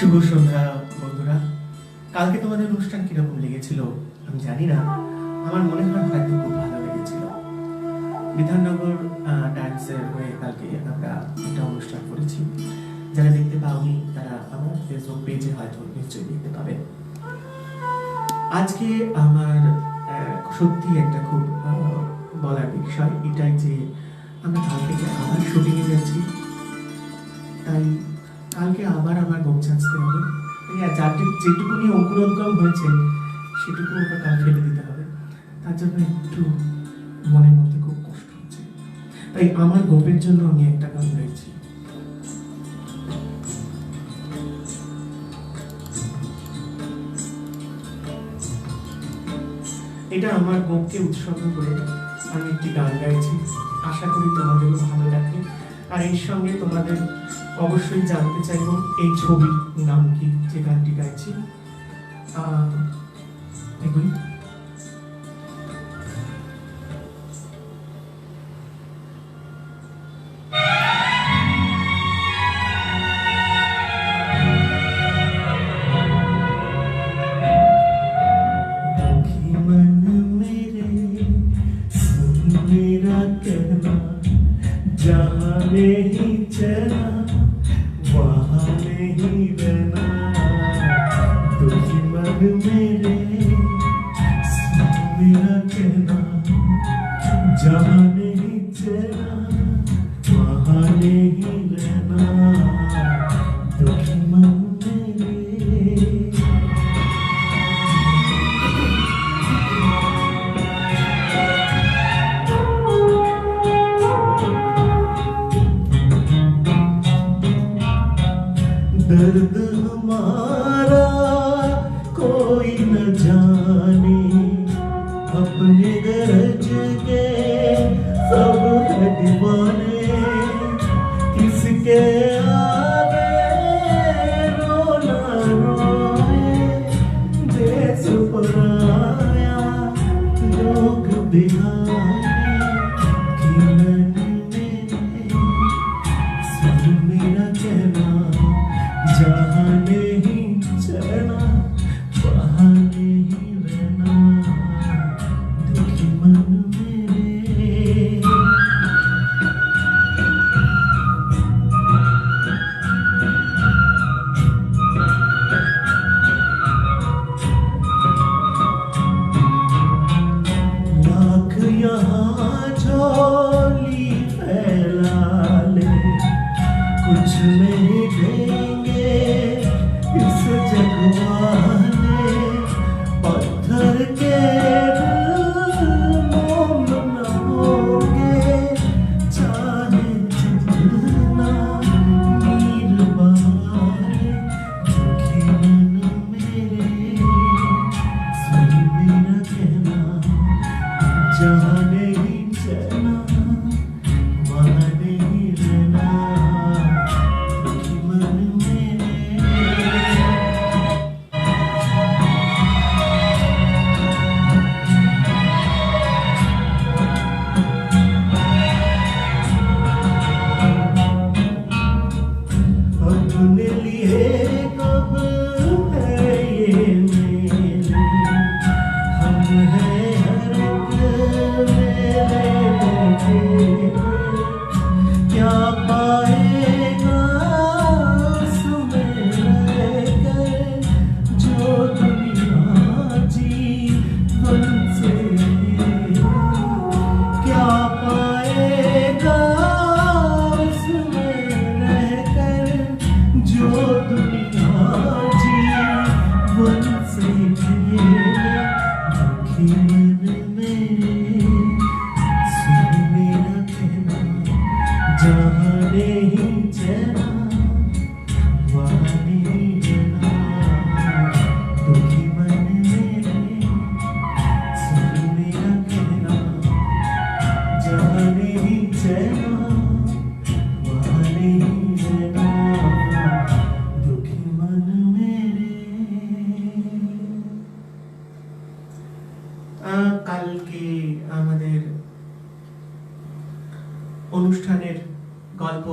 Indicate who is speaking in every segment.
Speaker 1: শুভ সন্ধ্যা বন্ধুরা। কালকে তোমাদের অনুষ্ঠান কিরকম লেগেছিল আমি জানি না, আমার মনে হয় হয়তো খুব ভালো লেগেছিল। বিধাননগর ডান্সের হয়ে কালকে আমরা একটা অনুষ্ঠান করেছি। যারা দেখতে পাওনি তারা আমার ফেসবুক পেজে হয়তো নিশ্চয়ই দেখতে পাবে। আজকে আমার সত্যি একটা খুব বলার বিষয় এটাই যে আমরা কাল থেকে আবার শুটিংয়ে যাচ্ছি, তাই কালকে আবার আমার গোপ ছাঁচতে হবে। যেটুকুনি অঙ্কুরোদ্গম হয়েছে সেটুকু ওটা কাল ফেলে দিতে হবে, তার জন্য একটু মনের মধ্যে খুব কষ্ট হচ্ছে। তাই আমার গোপের জন্য আমি একটা গান গাইছি। এটা আমার গোপকে উৎসর্গ করে আমি একটি গান গাইছি, আশা করি তোমাদেরও ভালো লাগবে। আর এর সঙ্গে তোমাদের অবশ্যই জানতে চাইব এই ছবির নাম কি, যে গানটি গাইছি। এগুলি मेरा कहना जहाँ नहीं चला वहाँ नहीं रहना, दुखी मन मेरे सुन मेरा कहना जहाँ नहीं चला वहाँ नहीं रहना, दुखी मन मेरे। दर्द हमारा कोई न जाने, अपने गरज के सब है दीवाने, किसके आगे रोना रोए देश पराया लोग बिहाने कि मैंने सुन मेरा कहना जहाँ नहीं चलना वहाँ नहीं रहना, दुखी मन मेरे। लाख यहाँ झोली फैला ले कुछ नहीं देंगे इस जग वाले, पत्थर के मोम न होंगे चाहे जितना नीर बहाए, दुखी मन मेरे सुन मेरा कहना जहाँ नहीं चलना वहाँ नहीं रहना, दुखी मन मेरे। अपने लिए कब है ये मेरे, हम हैं हर एक मेरे क्या पाएगा उसमें रहकर जो दुनिया जीवन से, क्या पाएगा उसमें रहकर जो दुनिया जीवन से, दुखी मन मेरे सुन मेरा कहना जहाँ नहीं चला वहाँ नहीं रहना, दुखी मन मेरे सुन मेरा कहना जहाँ नहीं चला वहाँ नहीं रहना, दुखी मन मेरे। কালকে আমাদের অনুষ্ঠানের গল্প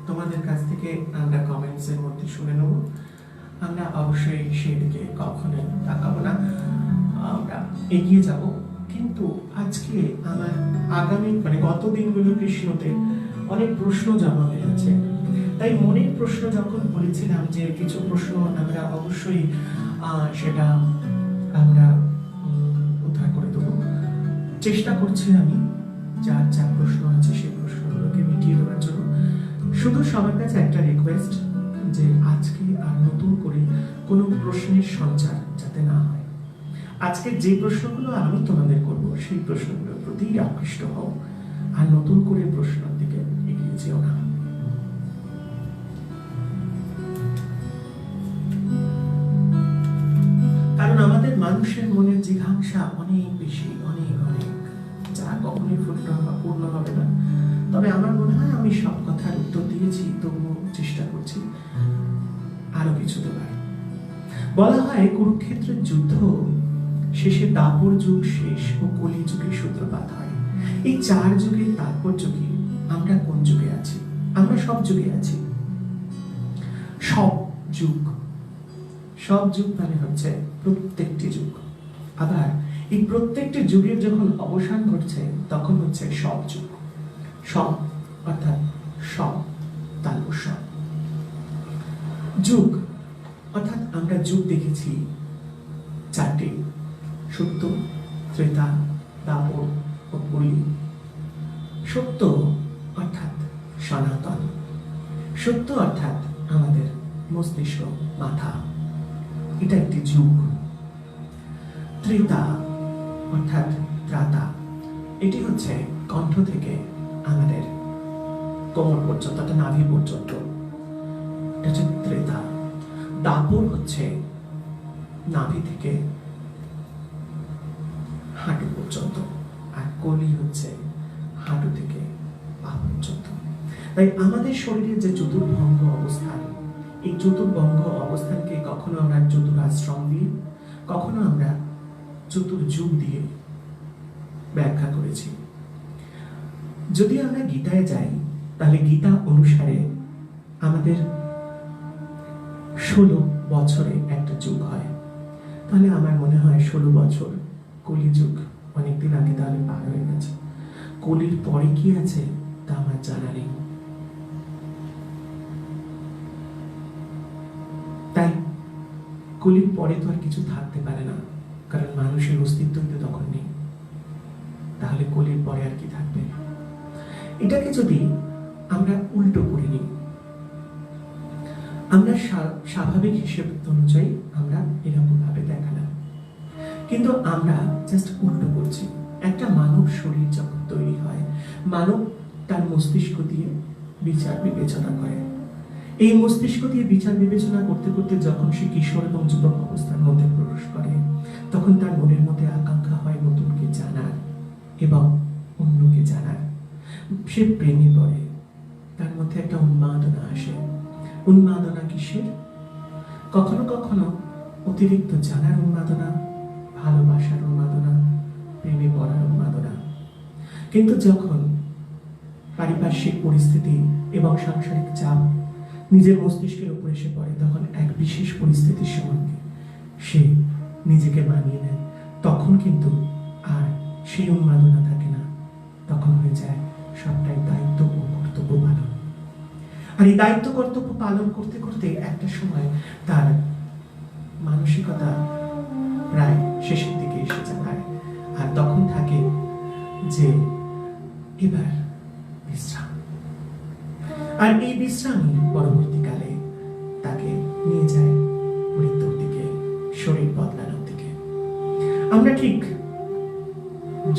Speaker 1: তোমাদের কাছ থেকে আমরা কমেন্টসের মধ্যে শুনে নেব। আমরা অবশ্যই সেদিকে কখনোই তাকাবো না, আমরা এগিয়ে যাব। কিন্তু আজকে আমার আগামী গত দিনগুলো কৃষ্ণতে অনেক প্রশ্ন জমা হয়ে আছে। তাই মনের প্রশ্ন যখন বলেছিলাম যে কিছু প্রশ্ন আমরা অবশ্যই সেটা আমরা উদ্ধার করে দেবো, চেষ্টা করছি আমি যার যা প্রশ্ন আছে সেই প্রশ্নগুলোকে মিটিয়ে দেওয়ার জন্য। শুধু সবার কাছে একটা রিকোয়েস্ট যে আজকে আর নতুন করে কোনো প্রশ্নের সঞ্চার যাতে না হয়। আজকে যে প্রশ্নগুলো আমি তোমাদের করব সেই প্রশ্নগুলোর প্রতি আকৃষ্ট হও, আর নতুন করে প্রশ্নের দিকে এগিয়ে যেও না। কারণ আমাদের মানুষের মনের জিজ্ঞাসা অনেক বেশি, অনেক অনেক, যা কখনোই পূর্ণ হবে না। তবে আমার মনে হয় আমি সব কথার উত্তর দিয়েছি, তবুও চেষ্টা করছি আরো কিছু দেবার। বলা হয় কুরুক্ষেত্রের যুদ্ধ শেষে দাপর যুগ শেষ ও কলি যুগে সূত্রপাত হয়। এই 4 যুগের তাৎপর্য কি? আমরা কোন যুগে আছি? আমরা সব যুগে আছি। সব যুগ, সব যুগ মানে হচ্ছে প্রত্যেকটি যুগ। আবার এই প্রত্যেকটি যুগের যখন অবসান ঘটছে তখন হচ্ছে সব যুগ। সব অর্থাৎ সব তালবস্বর। যুগ অর্থাৎ আমরা যুগ দেখেছি 4টি: সত্য, ত্রেতা, দাপর ও কলি। সত্য অর্থাৎ সনাতন, সত্য অর্থাৎ আমাদের মস্তিষ্ক, মাথা, এটা একটি যুগ। ত্রেতা অর্থাৎ ত্রাতা, এটি হচ্ছে কণ্ঠ থেকে আমাদের কোমর পর্যন্ত, নাভি পর্যন্ত, এটা হচ্ছে ত্রেতা। দাপর হচ্ছে নাভি থেকে হাঁটু পর্যন্ত, আর কলি হচ্ছে হাঁটু থেকে পা পর্যন্ত। তাই আমাদের শরীরের যে চতুর্ভঙ্গ অবস্থান, এই চতুর্ভঙ্গ অবস্থানকে কখনো আমরা চতুরাশ্রম দিয়ে, কখনো আমরা চতুর্যুগ দিয়ে ব্যাখ্যা করেছি। যদি আমরা গীতায় যাই তাহলে গীতা অনুসারে আমাদের 16 বছরে একটা যুগ হয়। তাহলে আমার মনে হয় 16 বছর কলিযুগ অনেকদিন আগে তাহলে পার হয়ে গেছে। কলির পরে কি আছে তা আমার জানা নেই। তাই কলির পরে তো আর কিছু থাকতে পারে না, কারণ মানুষের অস্তিত্বই তো তখন নেই। তাহলে কলির পরে আর কি থাকবে? এটাকে যদি আমরা উল্টো করে নিই, আমরা স্বাভাবিক হিসেব অনুযায়ী আমরা এরকম ভাবে দেখালাম, কিন্তু আমরা জাস্ট উল্টো করছি। একটা মানব শরীর যখন তৈরি হয়, মানব তার মস্তিষ্ক দিয়ে বিচার বিবেচনা করে। এই মস্তিষ্ক দিয়ে বিচার বিবেচনা করতে করতে যখন সে কিশোর এবং যুবক অবস্থার মধ্যে প্রবেশ করে, তখন তার মনের মধ্যে আকাঙ্ক্ষা হয় নতুনকে জানার এবং অন্যকে জানার। সে প্রেমে পড়ে, তার মধ্যে একটা উন্মাদনা আসে। উন্মাদনা কিসের? কখনো কখনো অতিরিক্ত জানার উন্মাদনা, ভালোবাসার উন্মাদনা, প্রেমে পড়ার উন্মাদনা। কিন্তু যখন পারিপার্শ্বিক পরিস্থিতি এবং সাংসারিক চাপ নিজের মস্তিষ্কের উপর এসে পড়ে, তখন এক বিশেষ পরিস্থিতির সঙ্গে সে নিজেকে মানিয়ে নেয়। তখন কিন্তু আর সেই উন্মাদনা থাকে না, তখন হয়ে যায় সবটাই দায়িত্ব ও কর্তব্য পালন। আর এই দায়িত্ব কর্তব্য পালন করতে করতে একটা সময় তার মানসিকতা প্রায় শেষের দিকে এসে যায়, আর তখন থাকে যে এবার বিশ্রাম। আর এই বিশ্রামই পরবর্তীকালে তাকে নিয়ে যায় মৃত্যুর দিকে, শরীর বদলানোর দিকে। আমরা ঠিক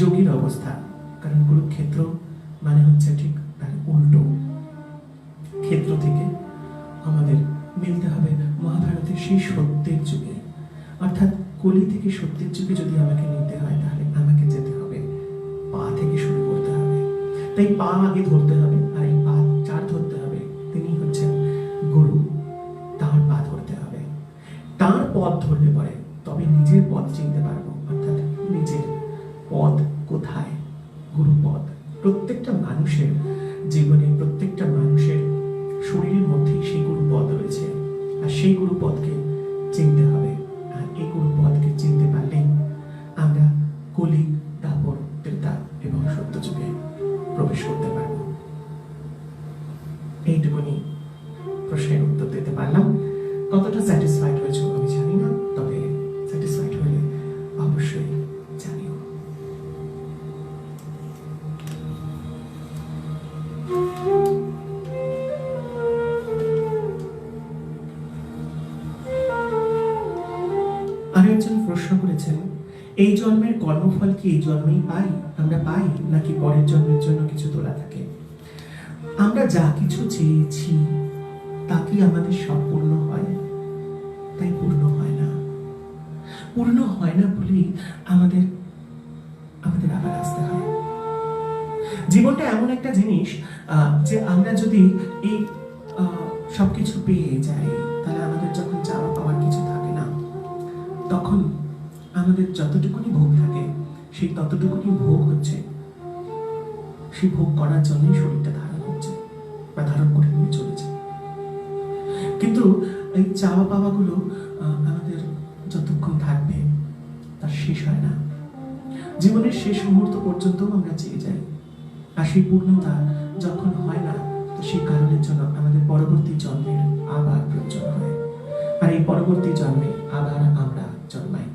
Speaker 1: যোগীর অবস্থা, কারণ কুরুক্ষেত্র মানে হচ্ছে ঠিক তার উল্টো। ক্ষেত্র থেকে আমাদের মিলতে হবে মহাভারতের সেই সত্যের যুগে, অর্থাৎ কলি থেকে সত্যের যুগে যদি আমাকে নিতে হয়, তাহলে আমাকে যেতে হবে পা থেকে শুরু করতে হবে। তাই পা আগে ধরতে হবে, আর এই পা যার ধরতে হবে তিনি হচ্ছেন গুরু। তার পা ধরতে হবে, তার পথ ধরলে পরে তবে নিজের পথ চিনতে পারবো, অর্থাৎ নিজের পথ কোথায়। গুরুপদ প্রত্যেকটা মানুষের জীবনে, প্রত্যেকটা মানুষের শরীরের মধ্যেই সেই গুরুপদ রয়েছে, আর সেই গুরুপদকে আরো একজন প্রশ্ন করেছেন, এই জন্মের কর্মফল কি এই জন্মেই আমরা পাই, নাকি পরের জন্মের জন্য কিছু তোলা থাকে? আমরা যা কিছু চেয়েছি তা কি আমাদের সম্পূর্ণ হয়? তাই পূর্ণ হয় না। পূর্ণ হয় না বলেই আমাদের আমাদের আবার আসতে হয়। জীবনটা এমন একটা জিনিস যে আমরা যদি এই সবকিছু পেয়ে যাই, তাহলে আমাদের যখন চাওয়া পাওয়ার কিছু থাকে না, তখন আমাদের যতটুকুনি ভোগ থাকে সেই ততটুকুনি ভোগ হচ্ছে, সেই ভোগ করার জন্যই শরীরটা ধারণ হচ্ছে বা ধারণ করে নিয়ে চলেছে। কিন্তু এই চাওয়া পাওয়াগুলো আমাদের যতক্ষণ থাকবে তার শেষ হয় না। জীবনের শেষ মুহূর্ত পর্যন্ত আমরা চেয়ে যাই, আর সেই পূর্ণতা যখন হয় না, তো সেই কারণের জন্য আমাদের পরবর্তী জন্মের আবার প্রয়োজন হয়। আর এই পরবর্তী জন্মে আবার আমরা জন্মাই।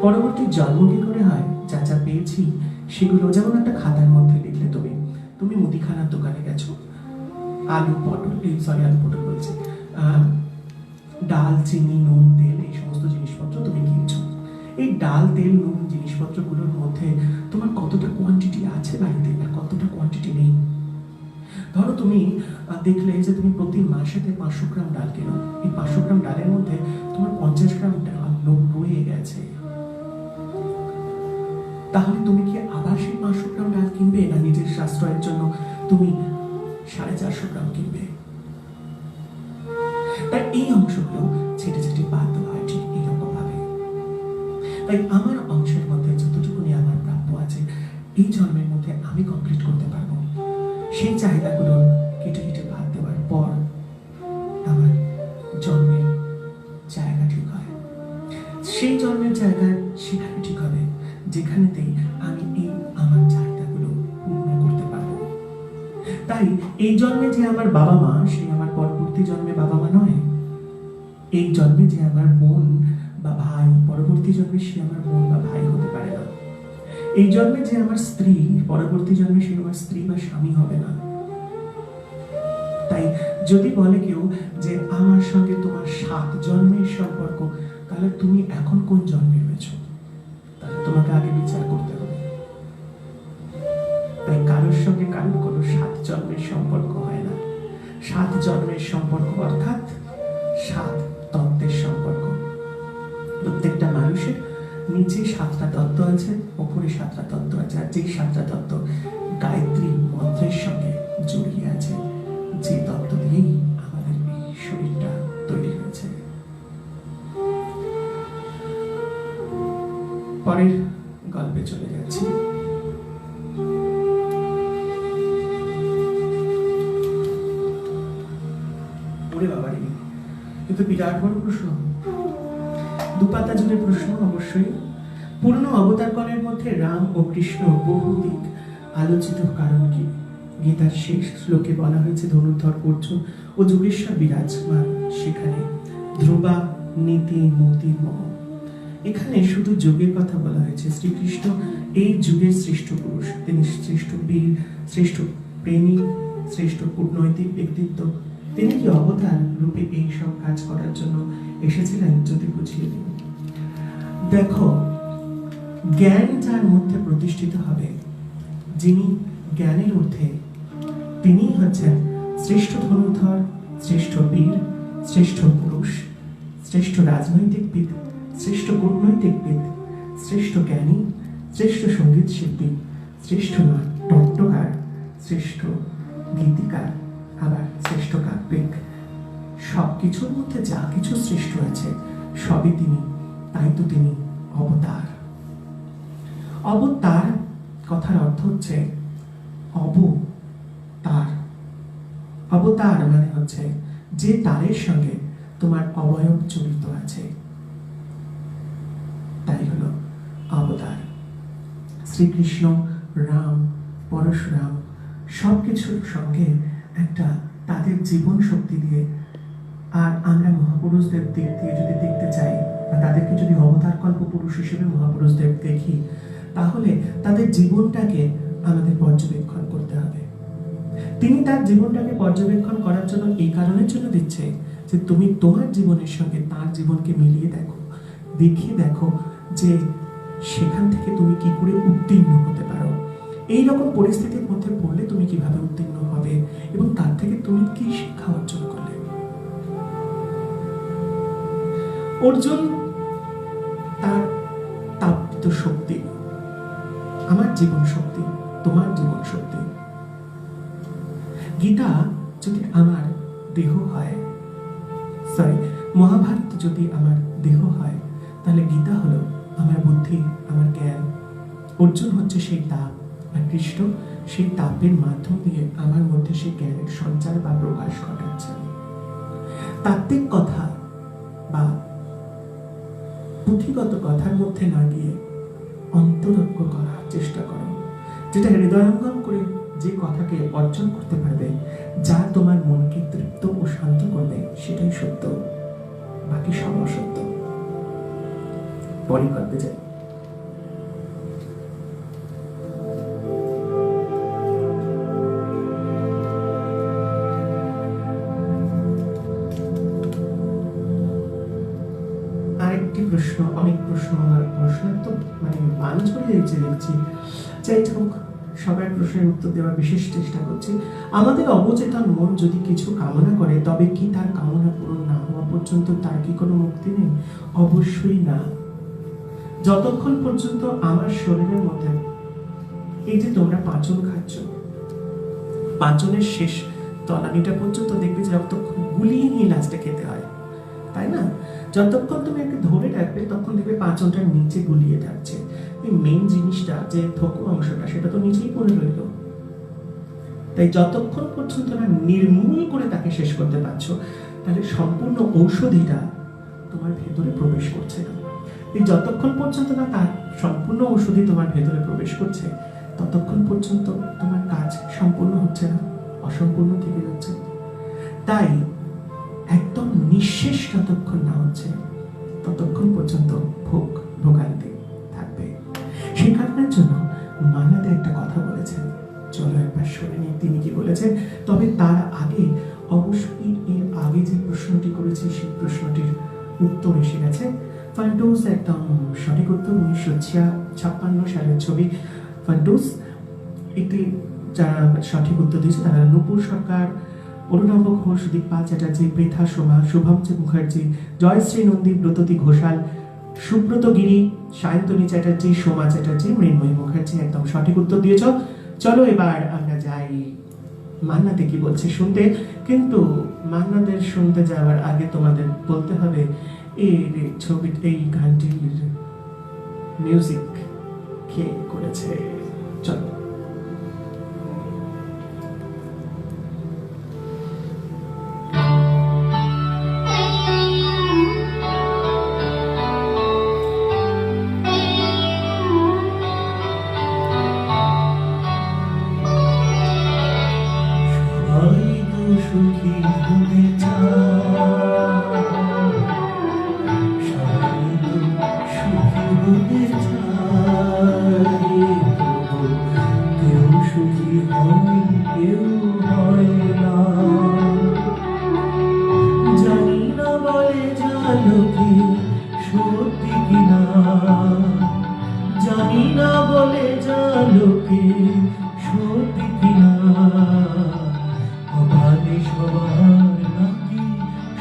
Speaker 1: পরবর্তী জন্ম কি করে হয়? যা যা পেয়েছি সেগুলো, যেমন একটা খাতার মধ্যে লিখলে, তুমি মুদিখানার দোকানে গেছো, আলু পটল বলছে, ডাল, চিনি, নুন, তেল, এই সমস্ত জিনিসপত্র তুমি কিনছো। এই ডাল, তেল, নুন জিনিসপত্রগুলোর মধ্যে তোমার কতটা কোয়ান্টিটি আছে বাড়িতে আর কতটা কোয়ান্টিটি নেই। ধরো তুমি দেখলে যে তুমি প্রতি মাসেতে 500 গ্রাম ডাল কেনো, এই 500 গ্রাম ডালের মধ্যে তোমার 50 গ্রাম ডাল রয়ে গেছে। তাহলে তুমি কি আবার সেই 500 গ্রাম ডাল কিনবে, না নিজের সাশ্রয়ের জন্য তুমি 450 গ্রাম কিনবে? তাই এই অংশগুলো ছেটে ছেটে বাদ দেওয়া হয় ঠিক এইরকম ভাবে। তাই আমার অংশের মধ্যে যতটুকুনি আমার প্রাপ্য আছে এই জন্মের মধ্যে আমি কমপ্লিট করতে পারবো, সেই চাহিদাগুলো কেটে কেটে বাদ দেওয়ার পর আমার জন্মের জায়গা ঠিক হয়। সেই জন্মের জায়গা সেখানে ঠিক হবে যেখানেতেই আমি এই আমার চাহিদাগুলো পূর্ণ করতে পারবো। তাই এই জন্মে যে আমার বাবা মা, সে আমার পরবর্তী জন্মে বাবা মা নয়। এই জন্মে যে আমার বোন বা ভাই, পরবর্তী জন্মে সে আমার বোন বা ভাই হতে পারে না। এই জন্মে যে আমার স্ত্রী, পরবর্তী জন্মে সে আমার স্ত্রী বা স্বামী হবে না। তাই যদি বলে কেউ যে আমার সঙ্গে তোমার 7 জন্মের সম্পর্ক, তাহলে তুমি এখন কোন জন্মে রয়েছো? তাহলে তোমাকে আগে বিচার করতে হবে। তাই কারোর সঙ্গে কারোর কোনো 7 জন্মের সম্পর্ক হয় না। 7 জন্মের সম্পর্ক অর্থাৎ 7 তত্ত্বের সম্পর্ক। প্রত্যেকটা মানুষের নিচে 7টা তত্ত্ব আছে, উপরে 7টা তত্ত্ব আছে, আর যেই 7টা তত্ত্ব গায়ত্রী মন্ত্রের সঙ্গে জড়িয়ে আছে, যে তত্ত্ব দিয়েই আমাদের এই শরীরটা তৈরি হয়েছে। পরের গল্পে চলে যাচ্ছি। ওরে বাবারে, কিন্তু বিরাট বড় প্রশ্ন, দুপাতা জুড়ে প্রশ্ন। অবশ্যই পূর্ণ অবতার গণের মধ্যে রাম ও কৃষ্ণ বহুদিক আলোচিত কারণ কি? গীতার শেষ শ্লোকে বলা হয়েছে, ধনুর্ধর অর্জুন ও যোগেশ্বর বিরাজমান সেখানে, ধ্রুবা নীতি মতি মহ। এখানে শুধু যোগের কথা বলা হয়েছে। শ্রীকৃষ্ণ এই যুগের শ্রেষ্ঠ পুরুষ, তিনি শ্রেষ্ঠ বীর, শ্রেষ্ঠ প্রেমী, শ্রেষ্ঠ কূটনৈতিক ব্যক্তিত্ব। তিনি কি অবতার রূপে এই সব কাজ করার জন্য এসেছিলেন? যদি বুঝিয়ে দিন। দেখো, জ্ঞান যার মধ্যে প্রতিষ্ঠিত হবে, যিনি জ্ঞানের ঊর্ধ্বে, তিনিই হচ্ছেন শ্রেষ্ঠ ধনুর্ধর, শ্রেষ্ঠ বীর, শ্রেষ্ঠ পুরুষ, শ্রেষ্ঠ রাজনৈতিকবিদ, শ্রেষ্ঠ কূটনৈতিকবিদ, শ্রেষ্ঠ জ্ঞানী, শ্রেষ্ঠ সঙ্গীত শিল্পী, শ্রেষ্ঠ নাট্যকার, শ্রেষ্ঠ গীতিকার, আবার শ্রেষ্ঠ কাব্যিক। সবকিছুর মধ্যে যা কিছু শ্রেষ্ঠ আছে সবই তিনি। তাই তো তিনি অবতার। অবতার কথার অর্থ হচ্ছে অবতার। অবতার মানে হচ্ছে যে তারের সঙ্গে তোমার অবয়ব জড়িত আছে, তাই হলো অবতার। শ্রীকৃষ্ণ, রাম, পরশুরাম সবকিছুর সঙ্গে একটা তাদের জীবন শক্তি দিয়ে, আর আমরা মহাপুরুষদের দিক দিয়ে যদি দেখতে চাই বা তাদেরকে যদি অবতার কল্প পুরুষ হিসেবে মহাপুরুষদের দেখি, তাহলে তাদের জীবনটাকে আমাদের পর্যবেক্ষণ করতে হবে। তিনি তার জীবনটাকে পর্যবেক্ষণ করার জন্য এই কারণের জন্য দিচ্ছে যে তুমি তোমার জীবনের সঙ্গে তার জীবনকে মিলিয়ে দেখো, দেখিয়ে দেখো যে সেখান থেকে তুমি কি করে উত্তীর্ণ হতে পারো। এই রকম পরিস্থিতির মধ্যে পড়লে তুমি কিভাবে উত্তীর্ণ হবে এবং তার থেকে তুমি কি শিক্ষা অর্জন করলে। অর্জুন তার তাপিত শক্তি, আমার জীবন শক্তি, তোমার জীবন শক্তি। গীতা যদি আমার দেহ হয়, মহাভারত যদি আমার দেহ হয়, তাহলে গীতা হলো আমার বুদ্ধি, আমার জ্ঞান। অর্জুন হচ্ছে সেই তাপ, আর কৃষ্ণ সেই তাপের মাধ্যম দিয়ে আমার মধ্যে সেই জ্ঞানের সঞ্চার বা প্রকাশ ঘটাচ্ছে। তাত্ত্বিক কথা বা পুঁথিগত কথার মধ্যে না গিয়ে অন্তরঙ্গ করার চেষ্টা করো, যেটা হৃদয়ঙ্গম করে যে কথাকে অর্জন করতে পারবে, যা তোমার মনকে তৃপ্ত ও শান্ত করবে, সেটাই সত্য, বাকি সব অসত্য। পরে করতে যাই। আরেকটি প্রশ্ন, অনেক প্রশ্ন, আমার প্রশ্নের তো মানে বান ছড়িয়ে দিচ্ছে দেখছি। যাই হোক, সবার প্রশ্নের উত্তর দেওয়ার বিশেষ চেষ্টা করছি। আমাদের অবচেতন মন যদি কিছু কামনা করে, তবে কি তার কামনা পূরণ না হওয়া পর্যন্ত তার কি কোনো মুক্তি নেই? অবশ্যই না। যতক্ষণ পর্যন্ত আমার শরীরের মধ্যে এই যে তোমরা পাচন খাচ্ছ, পাচনের শেষ তলানিটা পর্যন্ত দেখবে যে যতক্ষণ গুলিয়ে নিয়ে লাস্টে খেতে হয়, তাই না? যতক্ষণ তুমি একে ধরে রাখবে তখন দেখবে পাচনটা নিচে গুলিয়ে যাচ্ছে। এই মেইন জিনিসটা যে থকু অংশটা, সেটা তো নিচেই পড়ে রইল। তাই যতক্ষণ পর্যন্ত না নির্মূল করে তাকে শেষ করতে পারছো, তাহলে সম্পূর্ণ ঔষধিটা তোমার ভেতরে প্রবেশ করছে না। এই যতক্ষণ পর্যন্ত না তার সম্পূর্ণ ঔষধি তোমার ভেতরে প্রবেশ করছে, ততক্ষণ পর্যন্ত তোমার কাজ সম্পূর্ণ হচ্ছে না, অসম্পূর্ণ থেকে যাচ্ছে। তাই একদম নিঃশেষ যতক্ষণ না হচ্ছে, ততক্ষণ পর্যন্ত ভোগান্তি থাকবে। সেই কারণের জন্য মান্নাদে একটা কথা বলেছেন, চলো একবার শুনে নিই তিনি কি বলেছেন। তবে তার আগে অবশ্যই এর আগে যে প্রশ্নটি করেছি, সেই প্রশ্নটির উত্তর এসে গেছে। ফান্ডুস একদম সঠিক উত্তর। 1956 সালের ছবি ফান্ডুস। এটি যারা সঠিক উত্তর দিয়েছে তারা নূপুর সরকার, অরুণাভ ঘোষ, দীপা চ্যাটার্জি, পৃথা সোমা, শুভমচি মুখার্জি, জয়শ্রী নন্দী, ব্রততী ঘোষাল, সুব্রত গিরি, সায়ন্তনী চ্যাটার্জি, সোমা চ্যাটার্জি, মৃন্ময়ী মুখার্জি একদম সঠিক উত্তর দিয়েছ। চলো এবার আমরা যাই মান্নাদে কি বলছে শুনতে। কিন্তু মান্নাদের শুনতে যাওয়ার আগে তোমাদের বলতে হবে এই ছবি, এই গানটির মিউজিক কে করেছে। চলো।
Speaker 2: সুখী হতে চায়, সবাই তো সুখী হতে চায়, তবু কেউ সুখী হয়, কেউ হয় না। জানি না বলে যা লোকে সত্যি কিনা, জানি না বলে যা লোকে সত্যি কিনা। অবাধে সবার নাকি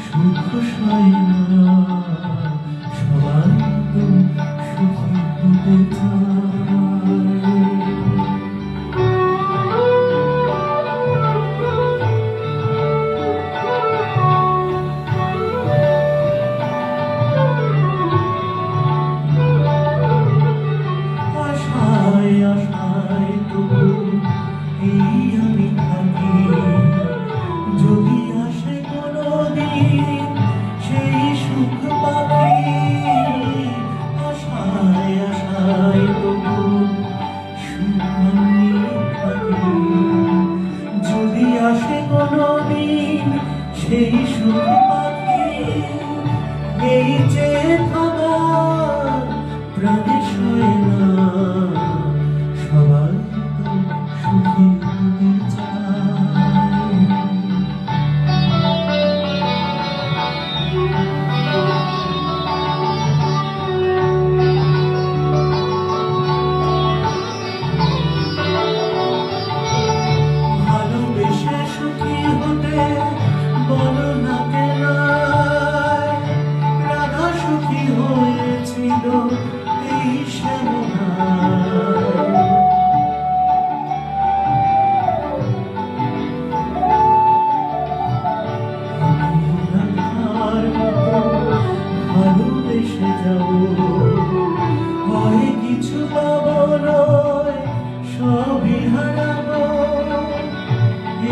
Speaker 2: সুখ সয় না, সবাই তো সুখী হতে চায়। আশায় আশায় তবু এই আমি থাকি, যদি আসে কোনোদিন সেই সুখ পাখি। আশায় আশায় যাব, হয় কিছু পাবো নয় সবই হারাবো,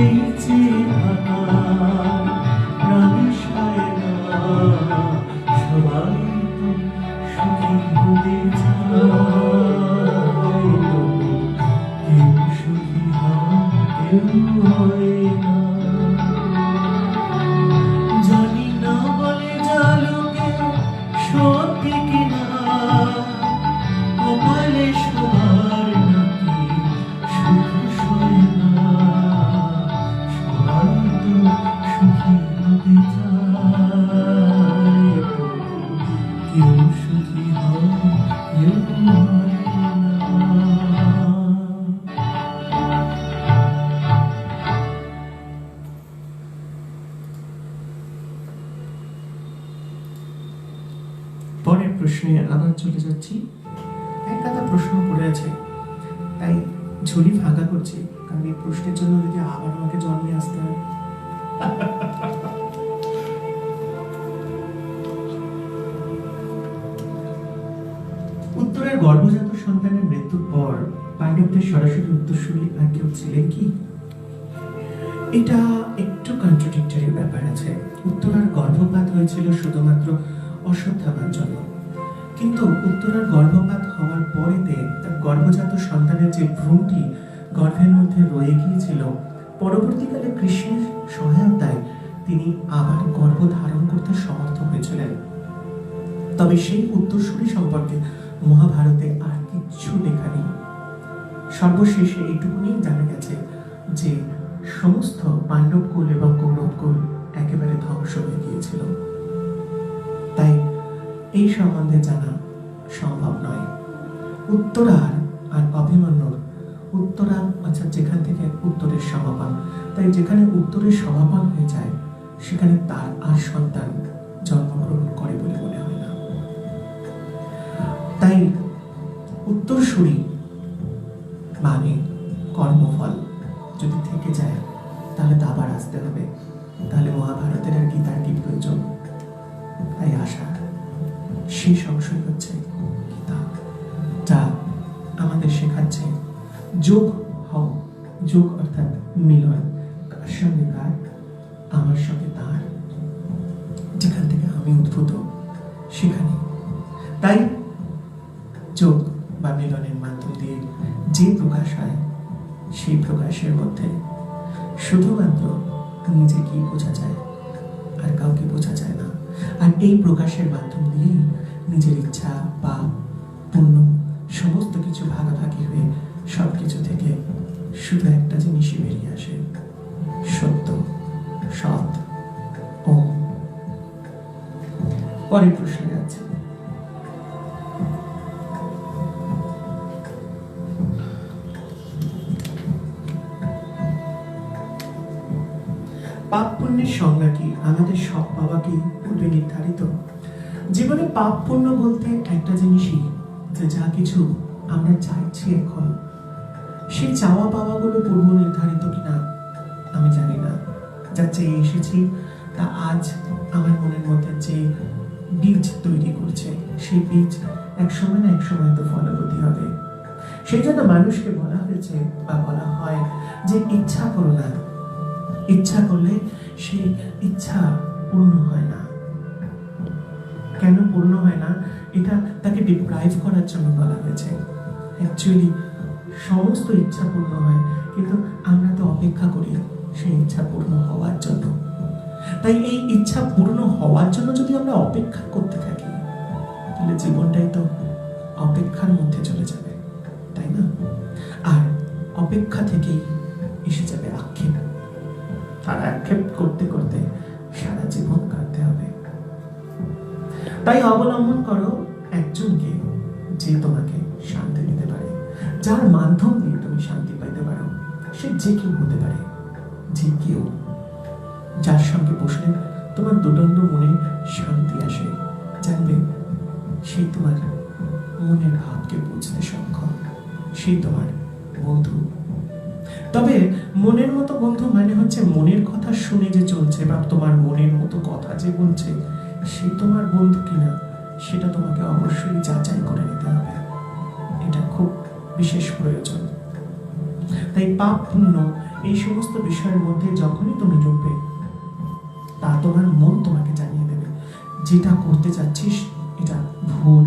Speaker 2: এই যে থাকার প্রাণ সায় না, সবাই তো সুখী হতে চায়, তবু কেউ সুখী হয় কেউ হয় না। জানি না বলে জালুকে সত্যি কিনা, কপালে সবার নাকি সুখ সয় না, সবাই তো সুখী হতে চায়, তবু কেউ সুখী হয় কেউ হয় না।
Speaker 1: পরের প্রশ্নে আবার চলে যাচ্ছি। এক গাদা প্রশ্ন পড়ে আছে, তাই ঝুলি ফাঁকা করছি, কারণ এই প্রশ্নের জন্য যদি আবার আমাকে জন্মে আসতে হয়। উত্তরের গর্ভজাত সন্তানের মৃত্যুর পর পাণ্ডবদের সরাসরি উত্তরসূরি আর কেউ ছিলেন কি? এটা একটু কন্ট্রাডিক্টরি ব্যাপার আছে। উত্তরার গর্ভপাত হয়েছিল শুধুমাত্র অশ্বত্থামার জন্য, কিন্তু উত্তরার গর্ভপাত হওয়ার পরেতে তার গর্ভজাত সন্তানের যে ভ্রূণটি গর্ভের মধ্যে রয়ে গিয়েছিল, পরবর্তীকালে কৃষ্ণের সহায়তায় তিনি আবার গর্ভ ধারণ করতে সমর্থ হয়েছিলেন। তবে সেই উত্তরসূরি সম্পর্কে মহাভারতে আর কিচ্ছু লেখা নেই। সর্বশেষে এইটুকুনি জানা গেছে যে সমস্ত পাণ্ডবকুল এবং কৌরবকুল একেবারে ধ্বংস হয়ে গিয়েছিল। তাই এই সম্বন্ধে জানা সম্ভব নয়। উত্তরার আর অভিমন্যুর, উত্তরা অর্থাৎ যেখান থেকে উত্তরের সমাপন, তাই যেখানে উত্তরের সমাপন হয়ে যায় সেখানে তার আর সন্তান জন্মগ্রহণ করে বলে মনে হয় না। তাই উত্তরসূরি মানে কর্মফল যদি থেকে যায় তাহলে তো আবার আসতে হবে, তাহলে মহাভারতের আর গীতার কি প্রয়োজন? তাই আশা সেই সংশয় হচ্ছে গীতা, যা আমাদের শেখাচ্ছে যোগ হও। যোগ অর্থাৎ মিলন, কার সঙ্গে কার? আমার সঙ্গে তার, যেখান থেকে আমি উদ্ভূত সেখানে। তাই যোগ বা মিলনের মাধ্যম দিয়ে যে প্রকাশ হয় সেই প্রকাশের মধ্যে শুধুমাত্র নিজেকেই বোঝা যায়, আর কাউকে বোঝা যায় না। আর এই প্রকাশের মাধ্যম দিয়েই নিজের ইচ্ছা বা পুণ্য সমস্ত কিছু ভাগাভাগি হয়ে সবকিছু থেকে শুধু একটা জিনিসই বেরিয়ে আসে, সত্য, সৎ, ওম। পরের প্রশ্নে যাচ্ছে। পাপ পুণ্যের সংজ্ঞা কি? আমাদের সব পাওয়া কি পূর্বে নির্ধারিত? জীবনে পাপ পুণ্য বলতে একটা জিনিসই, যে যা কিছু আমরা চাইছি এখন, সেই চাওয়া পাওয়াগুলো পূর্ব নির্ধারিত কিনা আমি জানি না। যা চেয়ে এসেছি তা আজ আমার মনের মধ্যে যে বীজ তৈরি করছে, সেই বীজ এক সময় না এক সময় তো ফলবতী হবে। সেই জন্য মানুষকে বলা হয়েছে বা বলা হয় যে ইচ্ছা করো না, ইচ্ছা করলে সেই ইচ্ছা পূর্ণ হয় না। কেন পূর্ণ হয় না? এটা তাকে ডিপ্রাইভ করার জন্য বলা হয়েছে। অ্যাকচুয়ালি সমস্ত ইচ্ছা পূর্ণ হয়, কিন্তু আমরা তো অপেক্ষা করি সেই ইচ্ছা পূর্ণ হওয়ার জন্য। তাই এই ইচ্ছা পূর্ণ হওয়ার জন্য যদি আমরা অপেক্ষা করতে থাকি, তাহলে জীবনটাই তো অপেক্ষার মধ্যে চলে যাবে, তাই না? আর অপেক্ষা থেকেই এসে যাবে আক্ষেপ, আর আক্ষেপ করতে করতে সারা জীবন কাটতে হবে। তাই অবলম্বন করো একজনকে যে তোমাকে শান্তি দিতে পারে, যার মাধ্যম দিয়ে তুমি শান্তি পাইতে পারো। সে যে কেউ হতে পারে, যে কেউ, যার সঙ্গে বসলে তোমার দুদণ্ড মনে শান্তি আসে, জানবে সেই তোমার মনের ভাবকে বুঝতে সক্ষম, সেই তোমার বন্ধু। তবে মনের মতো বন্ধু মানে হচ্ছে মনের কথা শুনে যে চলছে, বা তোমার মনের মতো কথা যে বলছে, সে তোমার বন্ধু কিনা সেটা তোমাকে অবশ্যই যাচাই করে নিতে হবে। এটা খুব বিশেষ প্রয়োজন। তাই পাপ পুণ্য এই সমস্ত বিষয়ের মধ্যে যখনই তুমি ঢুকবে, তা তোমার মন তোমাকে জানিয়ে দেবে যেটা করতে যাচ্ছিস এটা ভুল।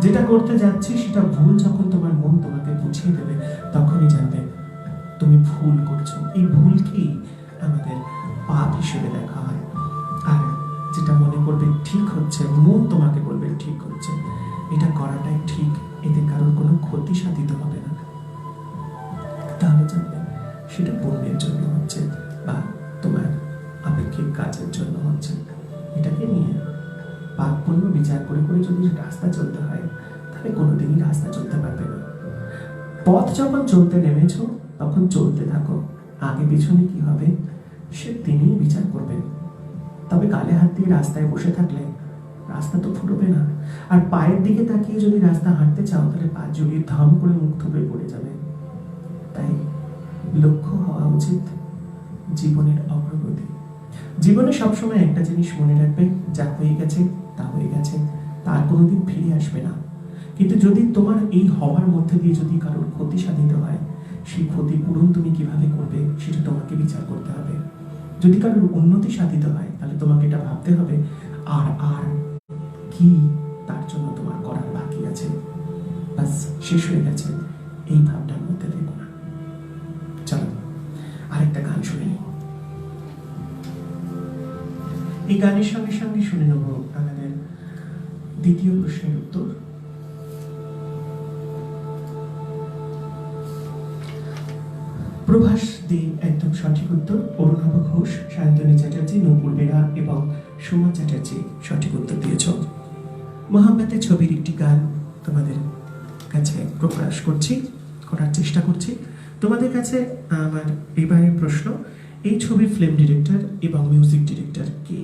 Speaker 1: যেটা করতে যাচ্ছিস সেটা ভুল যখন তোমার মন তোমাকে বুঝিয়ে দেবে, তখনই জানবে তুমি ভুল করছো। এই ভুলকেই আমাদের পাপ হিসেবে দেখা হয়। আর যেটা মনে করবে ঠিক হচ্ছে, মন তোমাকে বলবে ঠিক হচ্ছে, এটা করাটাই ঠিক, এতে কারোর কোনো ক্ষতি সাধিত হবে না, তাহলে জানবে সেটা পুণ্যের জন্য হচ্ছে বা তোমার আপেক্ষিক কাজের জন্য হচ্ছে। এটাকে নিয়ে পাপ পুণ্য বিচার করে করে যদি রাস্তা চলতে হয়, তাহলে কোনোদিনই রাস্তা চলতে পারবে না। পথ যখন চলতে নেমেছো তখন চলতে থাকো, আগে পিছনে কি হবে সে তিনিই বিচার করবেন। তবে গালে হাত দিয়ে রাস্তায় বসে থাকলে রাস্তা তো ফুরবে না। আর পায়ের দিকে তাকিয়ে যদি রাস্তা হাঁটতে চাও, তাহলে পা জড়িয়ে ধাম করে মুখ থুবড়ে পড়ে যাবে। তাই লক্ষ্য হওয়া উচিত জীবনের অগ্রগতি। জীবনে সবসময় একটা জিনিস মনে রাখবে, যা হয়ে গেছে তা হয়ে গেছে, তার কোনোদিন ফিরে আসবে না। কিন্তু যদি তোমার এই হওয়ার মধ্যে দিয়ে যদি কারোর ক্ষতি সাধিত হয়, সেই ক্ষতিপূরণ তুমি কিভাবে করবে সেটা তোমাকে বিচার করতে হবে। যদি কারোর উন্নতি সাধিত হয়, তাহলে তোমাকে এটা ভাবতে হবে আর আর কি তার জন্য তোমার করার বাকি আছে, বাস শেষ হয়ে গেছে, এই ভাবটার মধ্যে দেখো না। চলো আরেকটা গান শুনে নিই। এই গানের সঙ্গে সঙ্গে শুনে নেব আমাদের দ্বিতীয় প্রশ্নের উত্তর। প্রভাস দে একদম সঠিক উত্তর। অরুণাভ ঘোষ, সায়ন্তনী চ্যাটার্জি, নূপুর বেরা এবং সোমা চ্যাটার্জি সঠিক উত্তর দিয়েছ। মোহাম্মতের ছবির একটি গান তোমাদের কাছে প্রকাশ করার চেষ্টা করছি। তোমাদের কাছে আমার এবারের প্রশ্ন, এই ছবির ফিল্ম ডিরেক্টর এবং মিউজিক ডিরেক্টর কে?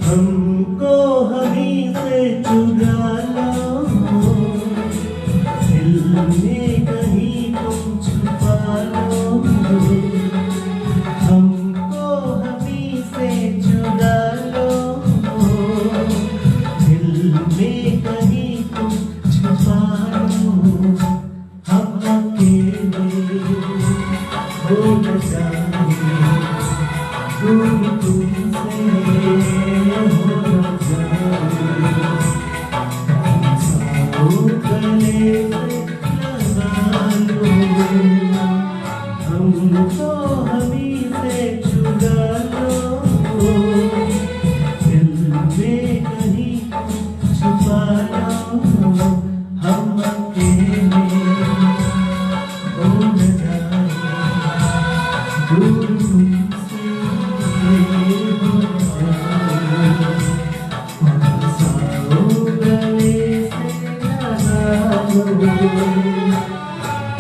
Speaker 2: हमको हमी से चुरा लो, दिल में कहीं तुम छुपा लो। हमको हमी से चुरा लो, दिल में कहीं तुम छुपा लो। हम अकेले हो न जाए, दूर तुमसे हो न जाए। साओ गले से लगा लो, हमको हमी से चुरा लो, दिल में कहीं छुपा लो। हम अकेले हो न जाए, दूर तुमसे हो न जाए। साओ गले से लगा लो,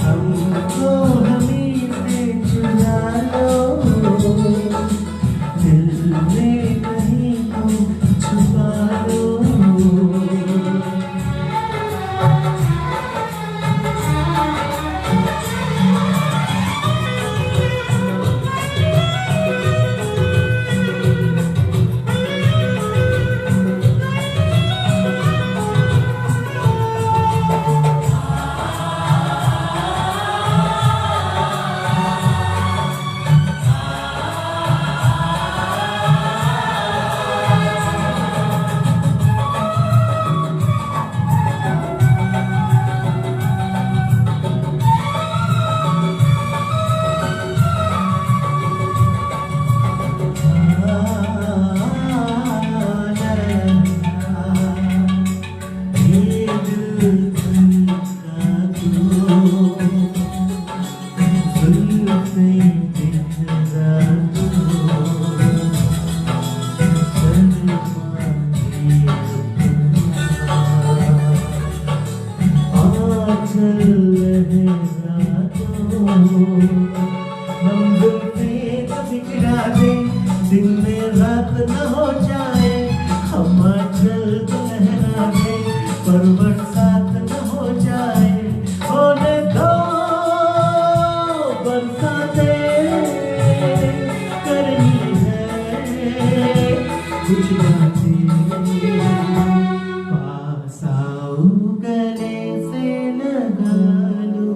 Speaker 2: हमको हमी से चुरा लो, दिल में कहीं तुम छुपा लो। चल लहरा दो, हम जुल्फे न बिखरा दे, दिन में रात न हो जाए, हम चल लहरा दे, पर बरसात न हो जाए, होने दो बरसातें करनी है कुछ बातें, पास आओ गले से लगा लो,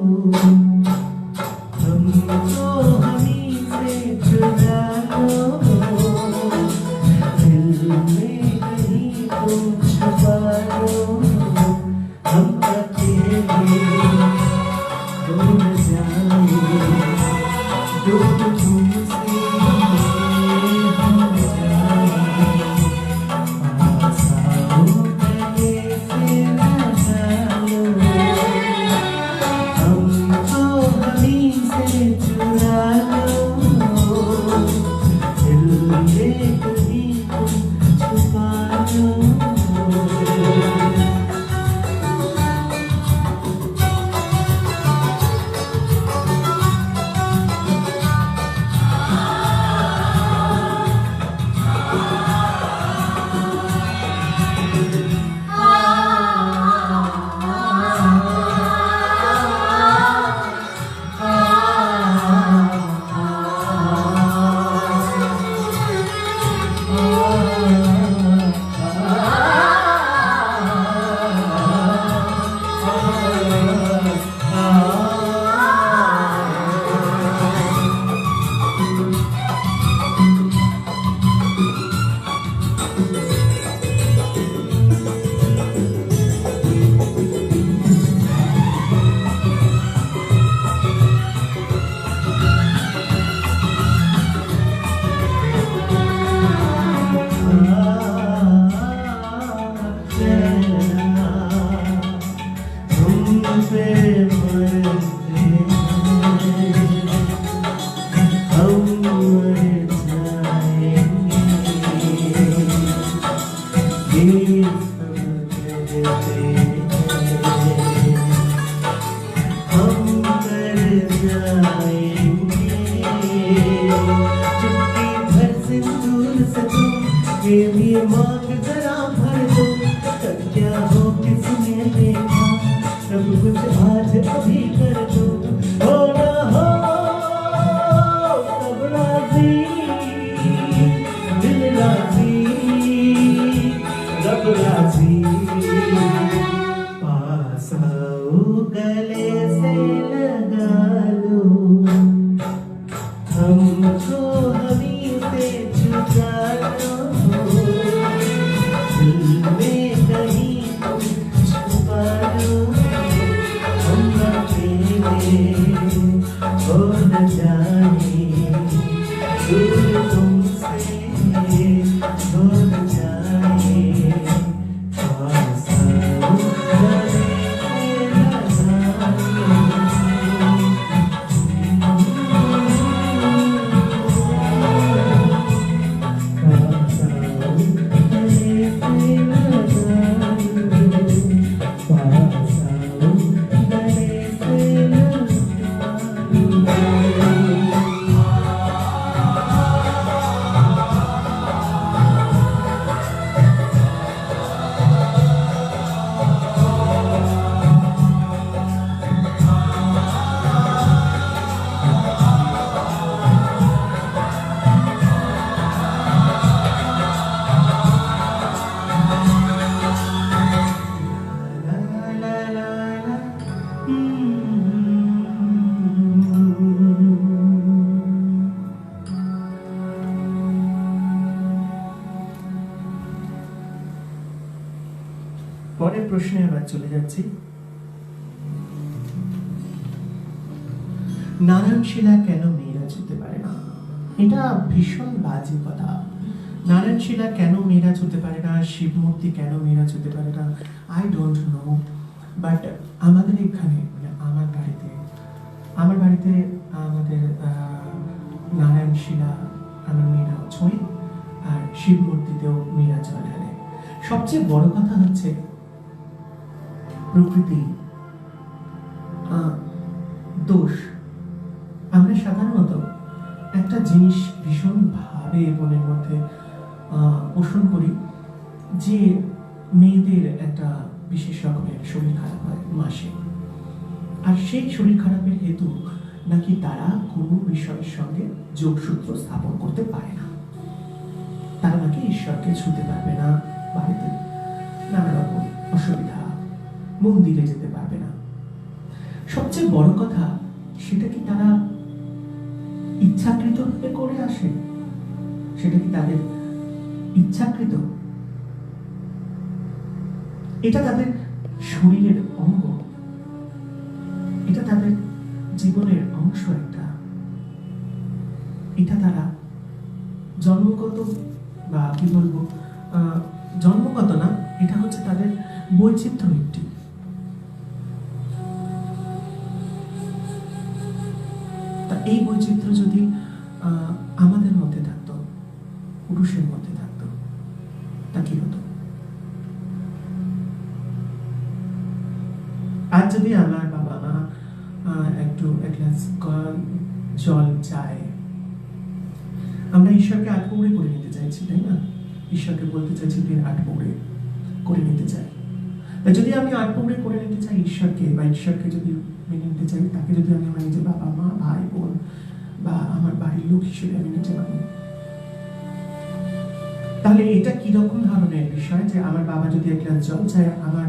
Speaker 2: हमको हमी से चुरा लो, दिल में कहीं तुम छुपा लो, हम अकेले हो न जाए, दुख तुमसे हो जाए, पास आओ गले से लगा लो, हमको हमी से चुरा लो, दिल में कहीं तुम छुपा लो। मेरी मांग जरा भर दो, क्या हो किसने देखा, सब कुछ आज अभी कर दो, हो ना हो सब राजी, दिल राजी, रब राजी, पास आओ गले से लगा लो, हमको हमी से छुपा लो, दिल में कहीं तुम छुपा लो, हम अकेले हो न जाए, दूर तुमसे हो न जाए, पास आओ गले से लगा लो। পরের প্রশ্নে আমরা চলে যাচ্ছি। নারায়ণশিলা কেন মেয়েরা ছুতে পারে না? এটা ভীষণ বাজে কথা। নারায়ণশিলা কেন মেয়েরা ছুতে পারে না, শিব মূর্তি কেন মেয়েরা ছুতে পারে না, আই ডোন্ট নো, বাট আমাদের এখানে মানে আমার বাড়িতে আমাদের নারায়ণশিলা আমার মেয়েরা ছোঁয়, আর শিব মূর্তিতেও মেয়েরা জল ঢালে। সবচেয়ে বড় কথা হচ্ছে প্রকৃতি
Speaker 1: দোষ। আমরা সাধারণত একটা জিনিস ভীষণভাবে মনের মধ্যে পোষণ করি যে মেয়েদের একটা বিশেষ রকমের শরীর খারাপ হয় মাসে, আর সেই শরীর খারাপের হেতু নাকি তারা কোনো বিষয়ের সঙ্গে যোগসূত্র স্থাপন করতে পারে না, তারা নাকি ঈশ্বরকে ছুঁতে পারবে না, বাড়িতে নানা রকম অসুবিধা, মন্দিরে যেতে পারবে না। সবচেয়ে বড় কথা, সেটা কি তারা ইচ্ছাকৃত ভাবে করে আসে? সেটা কি তাদের ইচ্ছাকৃত? এটা তাদের শরীরের অঙ্গ, এটা তাদের জীবনের অংশ একটা। এটা তারা জন্মগত, বা কি বলবো, জন্মগত না, এটা হচ্ছে তাদের বৈচিত্র্য একটি। তা এই বৈচিত্র্য যদি আমাদের মধ্যে থাকতো, পুরুষের মধ্যে থাকতো, তা কি হতো? আজ যদি আমার বাবা মা একটু এক গ্লাস জল চায়, আমরা ঈশ্বরকে আটপৌড়ে করে নিতে চাইছি, তাই না? ঈশ্বরকে বলতে চাইছি দিন আটপৌড়ে করে নিতে চাই। যদি আমি আটপৌড়ে করে নিতে চাই ঈশ্বরকে, বা ঈশ্বরকে যদি মেনে নিতে চাই, তাকে যদি আমি আমার নিজের বাবা মা ভাই বোন বা আমার বাড়ির লোক হিসেবে আমি নিতে পারি, তাহলে এটা কিরকম ধরনের বিষয় যে আমার বাবা যদি এক গ্লাস জল চায়, আমার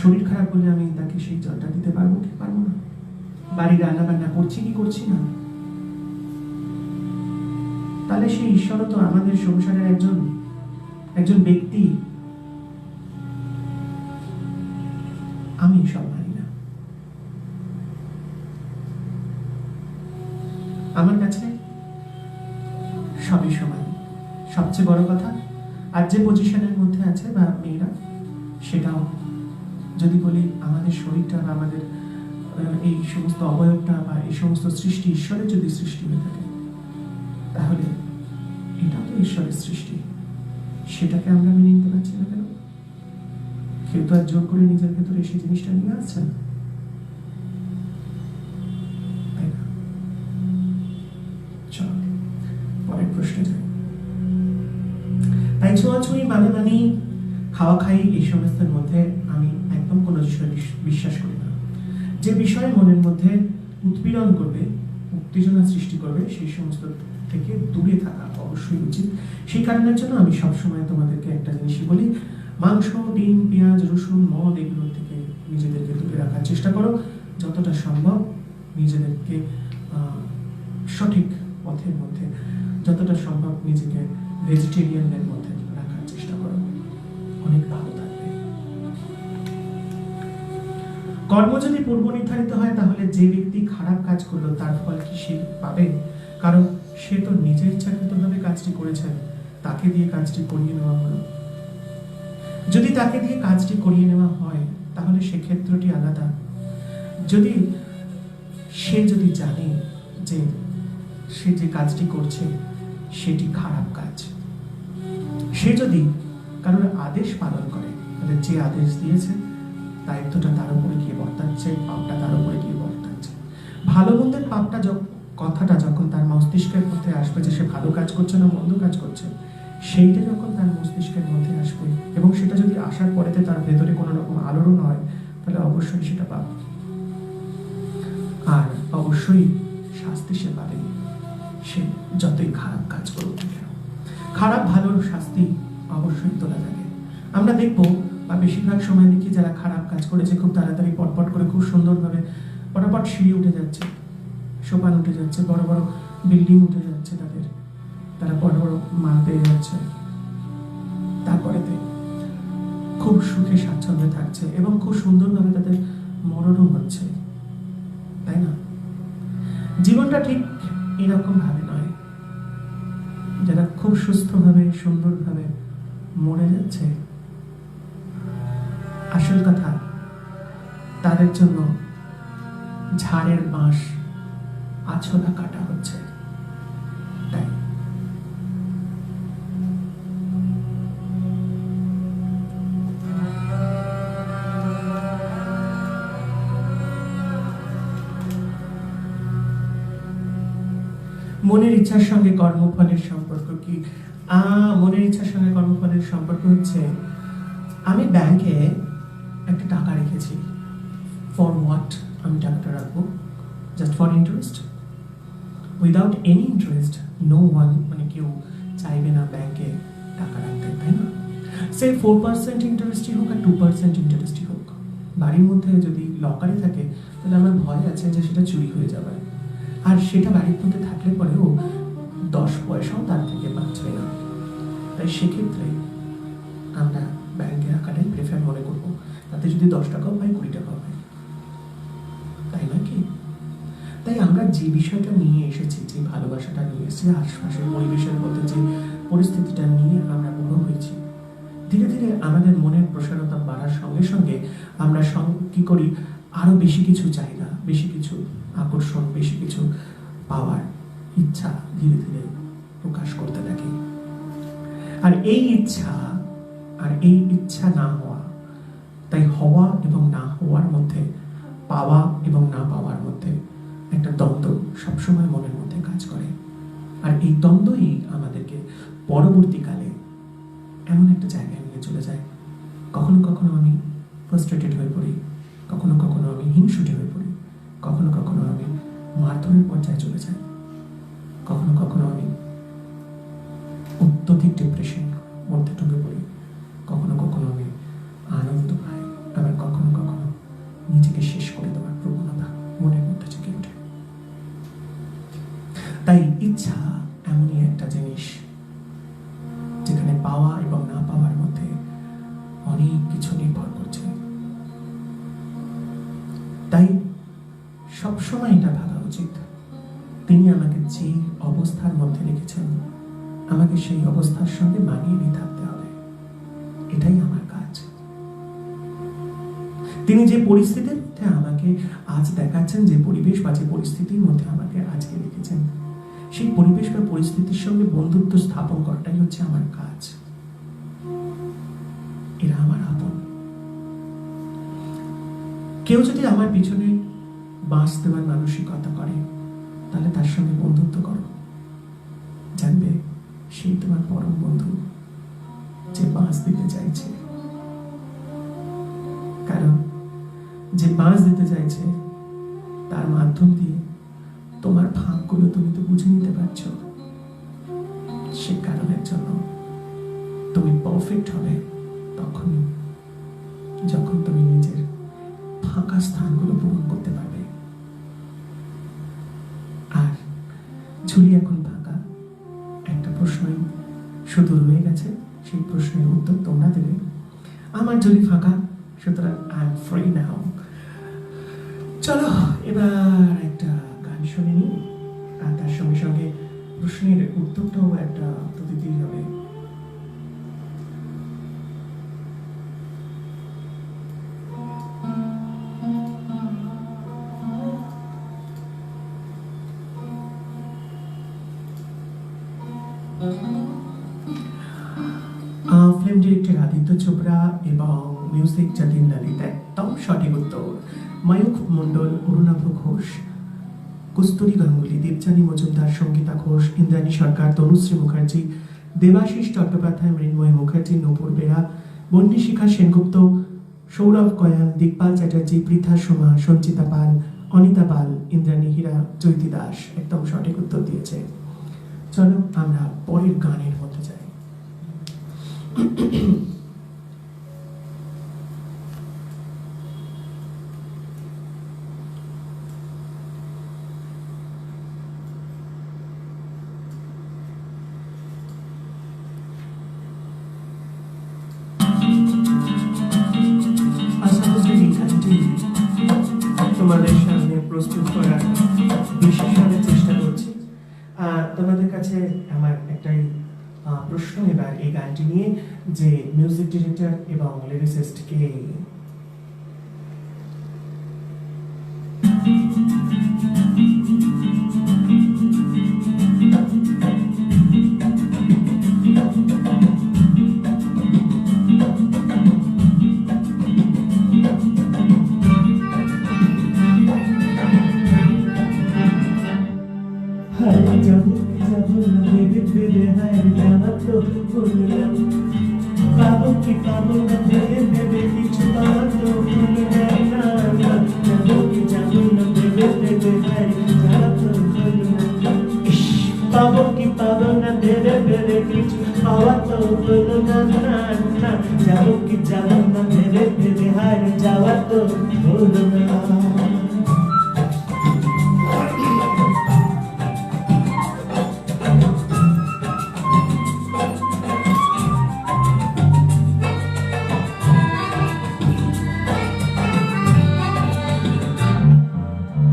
Speaker 1: শরীর খারাপ হলে আমি তাকে সেই জলটা দিতে পারবো কি পারবো না? বাড়ির রান্না বান্না করছি কি করছি না? তাহলে সেই ঈশ্বর তো আমাদের সংসারের একজন ব্যক্তি। আমি সব মানি না। আমার কাছে সবই সমান। সবচেয়ে বড় কথা, আর যে পজিশনের মধ্যে আছে বা মেয়েরা, সেটাও যদি বলি আমাদের শরীরটা বা আমাদের এই সমস্ত অবয়বটা বা এই সমস্ত সৃষ্টি ঈশ্বরের যদি সৃষ্টি হয়ে থাকে, তাহলে এটা তো ঈশ্বরের সৃষ্টি। সেটাকে আমরা মেনে নিতে পারছি না কেন? কেউ তো আর জোর করে নিজের ভেতরে সেই জিনিসটা নিয়ে আসছে না, তাই না? চলো পরের প্রশ্নে যাই। তাই ছোঁয়াছুঁয়ি মানে খাওয়া খাই এই সমস্তের মধ্যে আমি একদম কোনো বিষয়ে বিশ্বাস করি না। যে বিষয় মনের মধ্যে উৎপীড়ন করবে, উত্তেজনা সৃষ্টি করবে, সেই সমস্ত থেকে দূরে থাকা অবশ্যই উচিত। সেই কারণের জন্য আমি সবসময় তোমাদেরকে একটা জিনিসই বলি, মাংস, ডিম, পেঁয়াজ, রসুন, মদ এগুলোর থেকে নিজেদেরকে দূরে রাখার চেষ্টা করো। যতটা সম্ভব নিজেদেরকে সঠিক পথের মধ্যে, যতটা সম্ভব নিজেকে ভেজিটেরিয়ানদের মধ্যে রাখার চেষ্টা করো, অনেক ভালো থাকবে। কর্ম যদি পূর্ব নির্ধারিত হয়, তাহলে যে ব্যক্তি খারাপ কাজ করলো তার ফল কি সে পাবে? কারণ সে তো নিজের ইচ্ছাকৃতভাবে কাজটি করেছেন, তাকে দিয়ে কাজটি করিয়ে নেওয়া হলো। যদি তাকে দিয়ে কাজটি করিয়ে নেওয়া হয়, তাহলে সেক্ষেত্রটি আলাদা। যদি সে যদি জানে যে সে যে কাজটি করছে সেটি খারাপ কাজ, সে যদি কারোর আদেশ পালন করে, তাহলে যে আদেশ দিয়েছে দায়িত্বটা তার উপরে গিয়ে বর্তাচ্ছে, পাপটা তার উপরে গিয়ে বর্তাচ্ছে। ভালো মন্দের পাপটা কথাটা যখন তার মস্তিষ্কের মধ্যে আসবে যে সে ভালো কাজ করছে না মন্দ কাজ করছে, সেইটা যখন তার মস্তিষ্কের মধ্যে আসবে, এবং সেটা যদি আসার পরেতে তার ভেতরে কোনো রকম আলোড়ন হয়, তাহলে অবশ্যই সেটা পাবে, আর অবশ্যই শাস্তি সে পাবে। সে যতই খারাপ কাজ করুক না কেন, খারাপ ভালোর শাস্তি অবশ্যই তোলা যাবে। আমরা দেখবো, বা বেশিরভাগ সময় দেখি, যারা খারাপ কাজ করেছে খুব তাড়াতাড়ি পটপট করে খুব সুন্দরভাবে পটাপট সিঁড়ি উঠে যাচ্ছে, সোপান উঠে যাচ্ছে, বড় বড় বিল্ডিং উঠে যাচ্ছে, তারা বড় বড় মাল পেয়ে যাচ্ছে, তারপরেতে খুব সুখে স্বাচ্ছন্দ্যে থাকছে এবং খুব সুন্দরভাবে তাদের মরণও হচ্ছে, তাই না? জীবনটা ঠিক এরকম ভাবে নয়। যারা খুব সুস্থভাবে সুন্দরভাবে মরে যাচ্ছে, আসল কথা তাদের জন্য ঝাড়ের বাঁশ আছলা কাটা হচ্ছে, তাই মনের ইচ্ছার সঙ্গে কর্মফলের সম্পর্ক কি? মনের ইচ্ছার সঙ্গে কর্মফলের সম্পর্ক হচ্ছে, আমি ব্যাংকে একটা টাকা রেখেছি। ফর হোয়াট আমি টাকাটা রাখবো? Just for interest? Without any interest no one, মানে কেউ চাইবে না ব্যাংকে টাকা রাখতে, তাই না? সে 4% ইন্টারেস্টই হোক আর 2% ইন্টারেস্টই হোক, বাড়ির মধ্যে যদি লকারে থাকে তাহলে আমার ভয় আছে যে সেটা চুরি হয়ে যাবে, আর সেটা বাড়ির মধ্যে থাকলে পরেও 10 পয়সাও তার থেকে বাঁচবে না। তাই সেক্ষেত্রে আমরা ব্যাংকে রাখাটাই প্রেফার মনে করবো, তাতে যদি 10 টাকাও পাই 20 টাকাও পাই, তাই নয় কি? তাই আমরা যে বিষয়টা নিয়ে এসেছি, যে ভালোবাসাটা নিয়ে এসেছি, আশপাশের পরিবেশের মধ্যে যে পরিস্থিতিটা নিয়ে আমরা বড় হয়েছি, ধীরে ধীরে আমাদের মনের প্রসারতা বাড়ার সঙ্গে সঙ্গে আমরা কি করি, আরো বেশি কিছু চাহিদা, বেশি কিছু আকর্ষণ, বেশি কিছু পাওয়ার ইচ্ছা ধীরে ধীরে প্রকাশ করতে থাকি। আর এই ইচ্ছা না হওয়া, তাই হওয়া এবং না হওয়ার মধ্যে, পাওয়া এবং না পাওয়ার মধ্যে একটা দ্বন্দ্ব সবসময় মনের মধ্যে কাজ করে। আর এই দ্বন্দ্বই আমাদেরকে পরবর্তীকালে এমন একটা জায়গায় নিয়ে চলে যায়, কখনো কখনো আমি ফ্রাস্ট্রেটেড হয়ে পড়ি, কখনো কখনো আমি হিংসুটে হয়ে পড়ি, কখনো কখনো আমি মারধরের পর্যায়ে চলে যাই, কখনো কখনো আমি অত্যধিক ডিপ্রেশন মধ্যে ঢুকে পড়ি, কখনো কখনো আমি আনন্দ পাই, আবার কখনো কখনো নিজেকে শেষ করে দেওয়ার প্রবণতা মনের মধ্যে জেগে ওঠে। তাই ইচ্ছা এমনই একটা জিনিস যেখানে পাওয়া এবং না পাওয়ার মধ্যে অনেক কিছু নির্ভর করছে। তাই সবসময় এটা ভাবা উচিত, তিনি আমাকে যে অবস্থার মধ্যে রেখেছেন, আমাকে সেই অবস্থার সঙ্গে মানিয়ে নিয়ে থাকতে হবে, এটাই আমার কাজ। তিনি যে পরিস্থিতির মধ্যে আমাকে আজ দেখাচ্ছেন, যে পরিবেশ বা যে পরিস্থিতির মধ্যে আমাকে আজকে রেখেছেন, সেই পরিবেশ বা পরিস্থিতির সঙ্গে বন্ধুত্ব স্থাপন করাটাই হচ্ছে আমার কাজ। এরা আমার আপন। কেউ যদি আমার পিছনে বাঁশ দেওয়ার মানসিকতা করে, তাহলে তার সঙ্গে বন্ধুত্ব করো, জানবে সেই তোমার পরম বন্ধু, যে বাঁশ দিতে চাইছে। কারণ যে বাঁশ দিতে চাইছে, তার মাধ্যম দিয়ে তোমার ফাঁকগুলো তুমি তো বুঝে নিতে পারছো। সে কারণের জন্য তুমি পারফেক্ট হবে তখনই যখন তুমি নিজের ফাঁকা স্থানগুলো পূরণ করতে পারবে। আর ঝুলি এখন ফাঁকা, একটা প্রশ্নই শুধু রয়ে গেছে, সেই প্রশ্নের উত্তর তোমরা দেবে। আমার ঝুলি ফাঁকা, সুতরাং আই এম ফ্রি নাও। চলো এবার একটা গান শুনে নিই, আর তার সঙ্গে সঙ্গে প্রশ্নের উত্তরটাও একটা তো দিতেই হবে। ফিল্ম ডিরেক্টর আদিত্য চোপড়া এবং মিউজিক যতীন ললিত, একদম সঠিক উত্তর। ময়ূখ মণ্ডল, অরুণাভ ঘোষ, কস্তুরী গাঙ্গুলি, দেবযানী মজুমদার, সঙ্গীতা ঘোষ, ইন্দ্রাণী সরকার, তনুশ্রী মুখার্জি, দেবাশিস চট্টোপাধ্যায়, মৃন্ময় মুখার্জি, নূপুর বেরা, বন্যশিখা সেনগুপ্ত, সৌরভ কয়াল, দিকপাল চ্যাটার্জি, পৃথা সোমা, সঞ্চিতা পাল, অনিতা পাল, ইন্দ্রাণী হীরা, জ্যোতি দাস একদম সঠিক উত্তর দিয়েছে। চলো আমরা পরের গানের মধ্যে যাই। তোমাদের সামনে প্রস্তুত করার বিশেষভাবে চেষ্টা করছি। তোমাদের কাছে আমার একটাই প্রশ্ন এবার এই গানটি নিয়ে, যে মিউজিক ডিরেক্টর এবং লিরিসিস্ট কে?
Speaker 2: ভেবে হায় যাওয়া তো হলো না পাবো কি পাবো না ভেবে ভেবে কিছু পাওয়া তো হলো না না না যাবো কি যাবো না ভেবে ভেবে হায় যাওয়া তো হলো না ইস পাবো কি পাবো না ভেবে ভেবে কিছু পাওয়া তো হলো না না না যাবো কি যাবো না ভেবে ভেবে হায় যাওয়া তো হলো না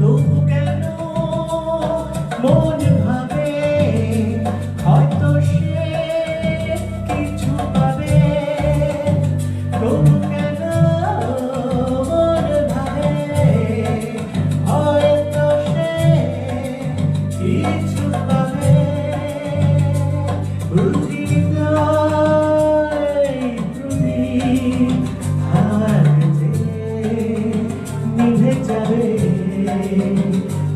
Speaker 2: তবু কেন মন ভাবে হয়তো সে কিছু পাবে তবু কেন মন ভাবে হয়তো সে কিছু পাবে বুঝি নয় প্রদীপ হার যে নিভে যাবে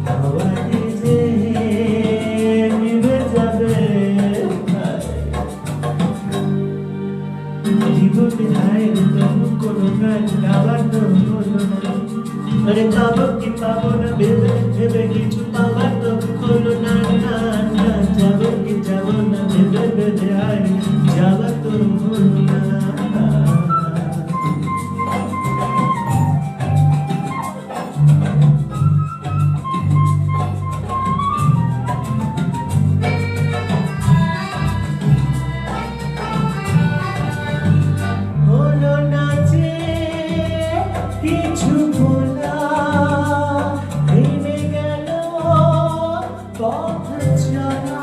Speaker 2: হাওয়াতে যে নিভে যাবে জীবনে হায় তবু কোনো গান গাওয়ার তো হলো না আরে পাবো কি পাবো না ভেবে ভেবে কিছু পাওয়ার তো হলো না না না যাবো কি যাবো না ভেবে ভেবে হায় যাওয়া তো হলো না হলো না যে কিছু ভোলা ভেঙে গেল পথ চলা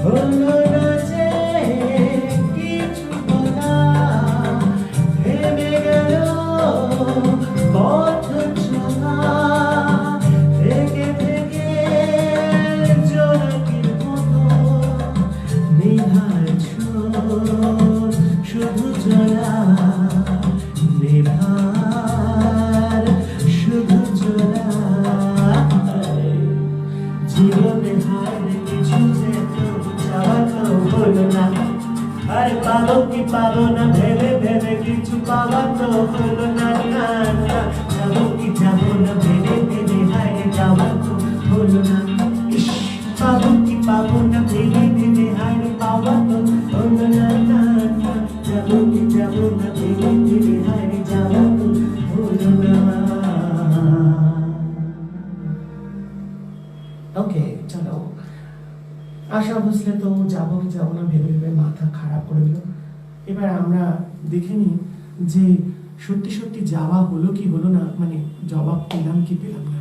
Speaker 2: হলো না যে কিছু ভোলা ভেঙে গেল পথ চলা থেকে থেকে জোনাকির মতো নিভার ছোট শুধু জলা নিভার শুধু জলা জীবনে হারে কিছু যে তো চাওয়া তো হলো না আরে পাবো কি পাবো না ভেবে ভেবে কিছু পাওয়া তো হলো না না না যাবো কি যাবো না ভেবে ভেবে হারে যাওয়া তো হলো না ইস পাবো কি পাবো না ভেবে ভেবে হারে পাওয়া তো হলো না না না যাবো কি যাবো না ভেবে ভেবে হারে যাওয়া তো হলো না
Speaker 1: ওকে চলো আশা ভোসলে তো যাবো কি যাবো না ভেবে ভেবে মাথা খারাপ করে দিল এবার আমরা দেখে নিই যে সত্যি সত্যি যাওয়া হলো কি হলো না মানে জবাব পেলাম কি পেলাম না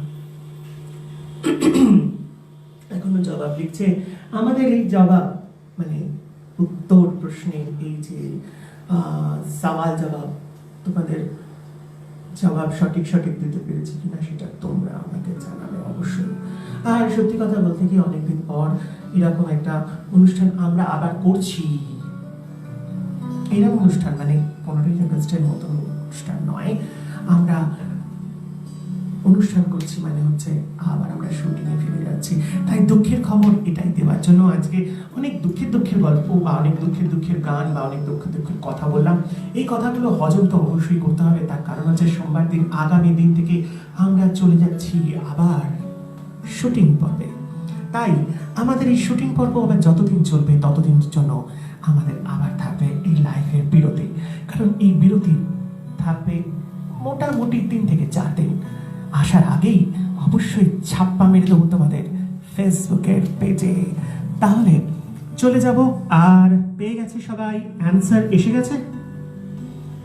Speaker 1: এখনো জবাব লিখছে আমাদের এই জবাব মানে উত্তর প্রশ্নের এই যে সওয়াল জবাব তোমাদের জবাব সঠিক সঠিক দিতে পেরেছি কিনা সেটা তোমরা আমাকে জানাবে অবশ্যই আর সত্যি কথা বলতে কি অনেকদিন পর এরকম একটা অনুষ্ঠান আমরা আবার করছি এরকম অনুষ্ঠান মানে 15 আগস্টের মতন অনুষ্ঠান নয় আমরা অনুষ্ঠান করছি মানে হচ্ছে আবার আমরা শুটিংয়ে ফিরে যাচ্ছি তাই দুঃখের খবর এটাই দেওয়ার জন্য আজকে অনেক দুঃখের গল্প বা অনেক দুঃখের গান বা অনেক দুঃখের কথা বললাম এই কথাগুলো হজম তো অবশ্যই করতে হবে তার কারণ হচ্ছে সোমবার দিন আগামী দিন থেকে আমরা চলে যাচ্ছি আবার শুটিং পর্বে তাই আমাদের এই শুটিং পর্ব আবার যতদিন চলবে ততদিনের জন্য আমাদের আবার থাকবে এই লাইফের বিরতি কারণ এই বিরতি থাকবে মোটামুটি 3 থেকে 4 দিন আসার আগেই অবশ্যই ছাপ্পা মেরে দেবো তোমাদের ফেসবুকের পেজে তাহলে চলে যাব আর পেয়ে গেছে সবাই অ্যান্সার এসে গেছে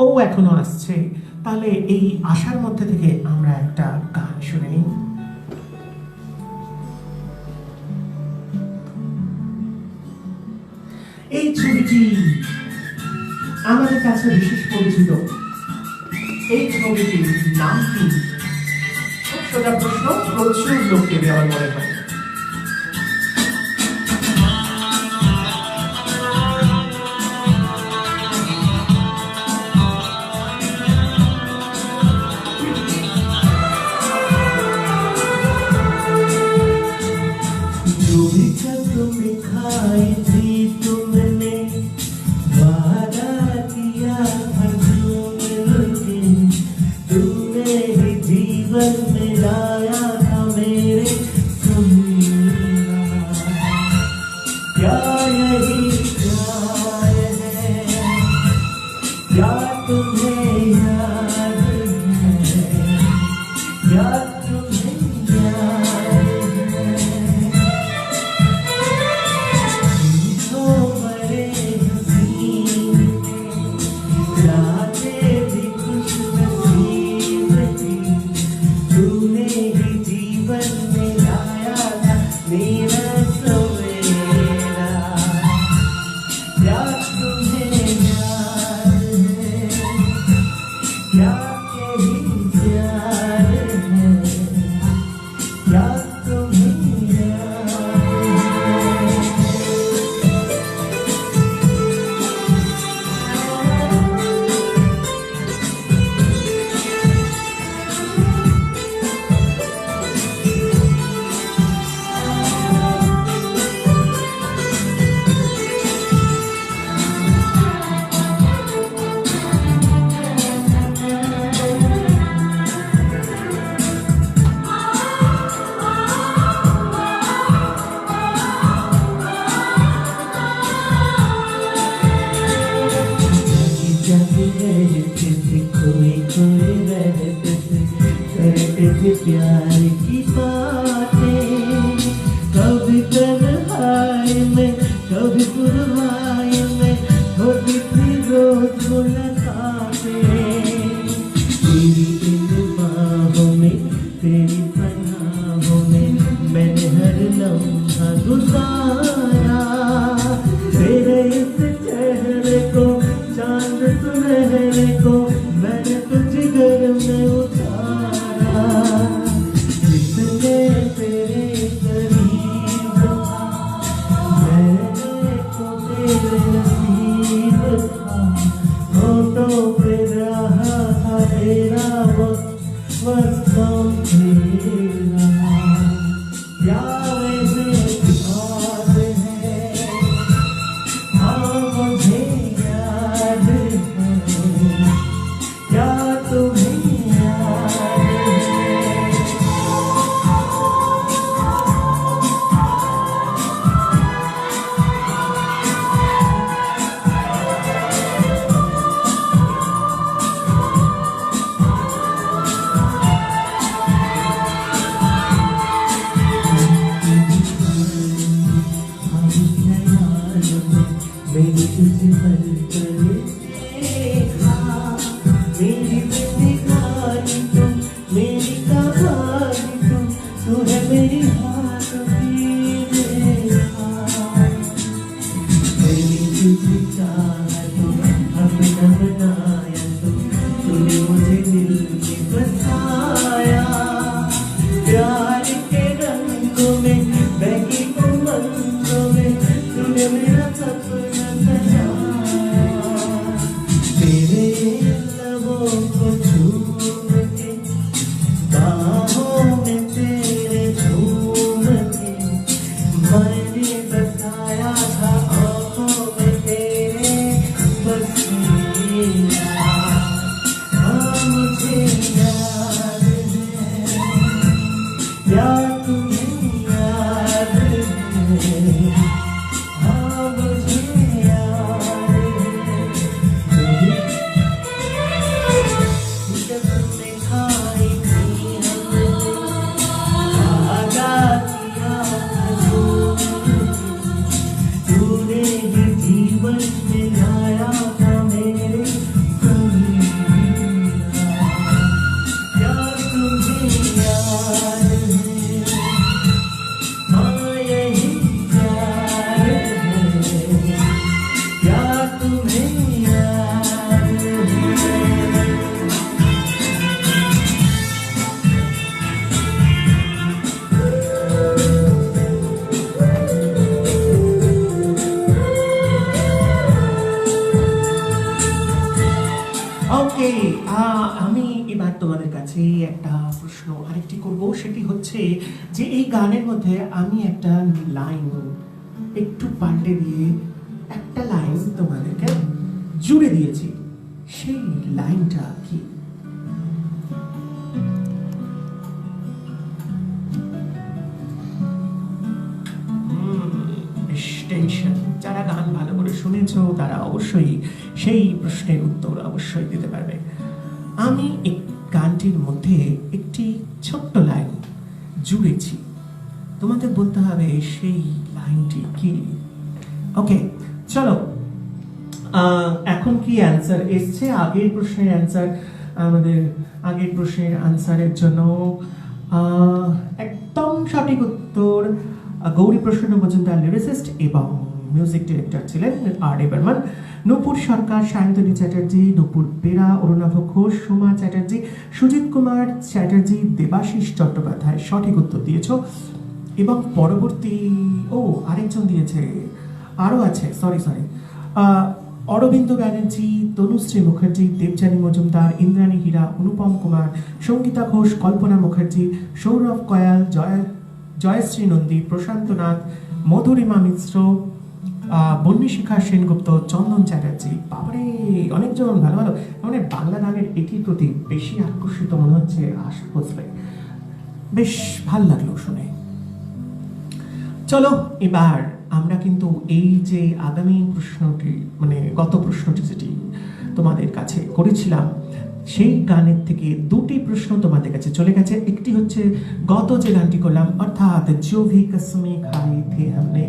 Speaker 1: ও এখনো আসছে তাহলে এই আশার মধ্যে থেকে আমরা একটা গান শুনে নিই এই ছবিটি আমাদের কাছে বিশেষ পরিচিত এই ছবিটির নাম কি খুব সোজা প্রশ্ন প্রচুর লোককে দেওয়ার মনে হয়
Speaker 2: जो भी कर तुम प्यार की बातें, कभी तन्हाई में कभी पुरवाई में होती थी रोज मुलाकातें। तेरी इन बाहों में तेरी पनाहों में मैंने हर लम्हा गुजारा, तेरे इस चेहरे को चांद सुनहरे को मैंने तुझ घर में उतारा। जितने तेरे करीब था मैंने तो तेरे नसीब था, होठों पे रहा था तेरा वक्त वस्तों तेरा। याद है हाँ मुझे याद है, क्या तुम्हें याद है? मेरी तुझे पलकर देखा, मेरी बेगानी तुम, मेरी कहानी तुम, तू है मेरी हाथों की रेखा। मेरी तुझे चाहा तुम, अपना बनाया तुम, तूने मुझे दिल में बसाया। प्यार के रंगों में बहकी उमंगों में तूने मेरा सपना सजाया। तेरे लबों को झूम के बाहों में तेरे झूम के मैंने बसाया था आँखों में तेरे बसेरा। हाँ मुझे याद है, क्या तुम्हें याद है? हाँ मुझे याद है। कसमें खाई थी हमने, वादा किया था तूने ही जीवन में लाया था मेरे कमीरा। क्या तुम्हें याद है? हाँ यही प्यार है, क्या तुम्हें याद है?
Speaker 1: ওকে, আমি এবার তোমাদের কাছে একটা প্রশ্ন আরেকটি করব, সেটি হচ্ছে যে এই গানের মধ্যে আমি একটা লাইন একটু পাল্টে দিয়ে একটা লাইন তোমাদেরকে জুড়ে দিয়েছি, সেই লাইনটা কি? বেশ টেনশন। যারা গান ভালো করে শুনেছো তারা অবশ্যই সেই প্রশ্নের উত্তর অবশ্যই দিতে পারবে। আমি এই গানটির মধ্যে একটি ছোট্ট লাইন জুড়েছি, তোমাদের বলতে হবে সেই লাইনটি কি। ওকে চলো, এখন কি অ্যান্সার এসছে? আগের প্রশ্নের অ্যান্সার, আমাদের আগের প্রশ্নের অ্যান্সারের জন্য একদম সঠিক উত্তর গৌরীপ্রসন্ন মজুমদার লিরিসিস্ট এবং মিউজিক ডিরেক্টর ছিলেন আর এ বর্মন। নূপুর সরকার, সায়ন্তনী চ্যাটার্জি, নূপুর বেরা, অরুণাভ ঘোষ, সোমা চ্যাটার্জি, সুজিত কুমার চ্যাটার্জি, দেবাশিস চট্টোপাধ্যায় সঠিক উত্তর দিয়েছ। এবং পরবর্তী আরেকজন দিয়েছে, আরও আছে, সরি অরবিন্দ ব্যানার্জি, তনুশ্রী মুখার্জি, দেবযানী মজুমদার, ইন্দ্রাণী হীরা, অনুপম কুমার, সঙ্গীতা ঘোষ, কল্পনা মুখার্জি, সৌরভ কয়াল, জয়শ্রী নন্দী, প্রশান্ত নাথ, মধুরিমা মিশ্র, বন্যশিখা সেনগুপ্ত, চন্দন চ্যাটার্জি। বাবারে, অনেকজন ভালো ভালো। মানে বাংলা গানের এটির প্রতি বেশি আকর্ষিত মনে হচ্ছে আশা ভোসলে। বেশ ভাল লাগলো শুনে। চলো এবার আমরা কিন্তু এই যে আগামী প্রশ্নটি, মানে গত প্রশ্নটি যেটি তোমাদের কাছে করেছিলাম, সেই গানের থেকে দুটি প্রশ্ন তোমাদের কাছে চলে গেছে। একটি হচ্ছে গত যে গানটি করলাম অর্থাৎ জো ভি কসমে খাই থে হামনে,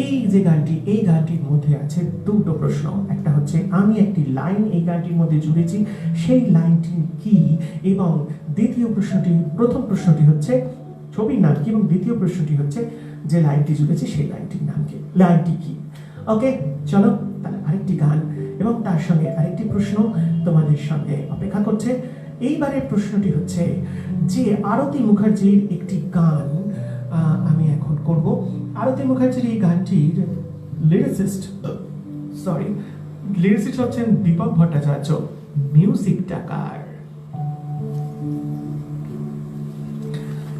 Speaker 1: এই যে গানটি, এই গানটির মধ্যে আছে দুটো প্রশ্ন। একটা হচ্ছে আমি একটি লাইন এই গানটির মধ্যে জুড়েছি, সেই লাইনটি কি, এবং দ্বিতীয় প্রশ্নটি, প্রথম প্রশ্নটি হচ্ছে ছবির নাম কি, এবং দ্বিতীয় প্রশ্নটি হচ্ছে যে লাইনটি জুড়েছি সেই লাইনটির নাম কি, লাইনটি কি। ওকে, চলো তাহলে আরেকটি গান এবং তার সঙ্গে আরেকটি প্রশ্ন তোমাদের সঙ্গে অপেক্ষা করছে। এইবারের প্রশ্নটি হচ্ছে যে আরতি মুখার্জির একটি গান আমি এখন করব। আরতি মুখার্জির এই গানটির লিরিসিস্ট হচ্ছেন দীপক ভট্টাচার্য, মিউজিক টাকার।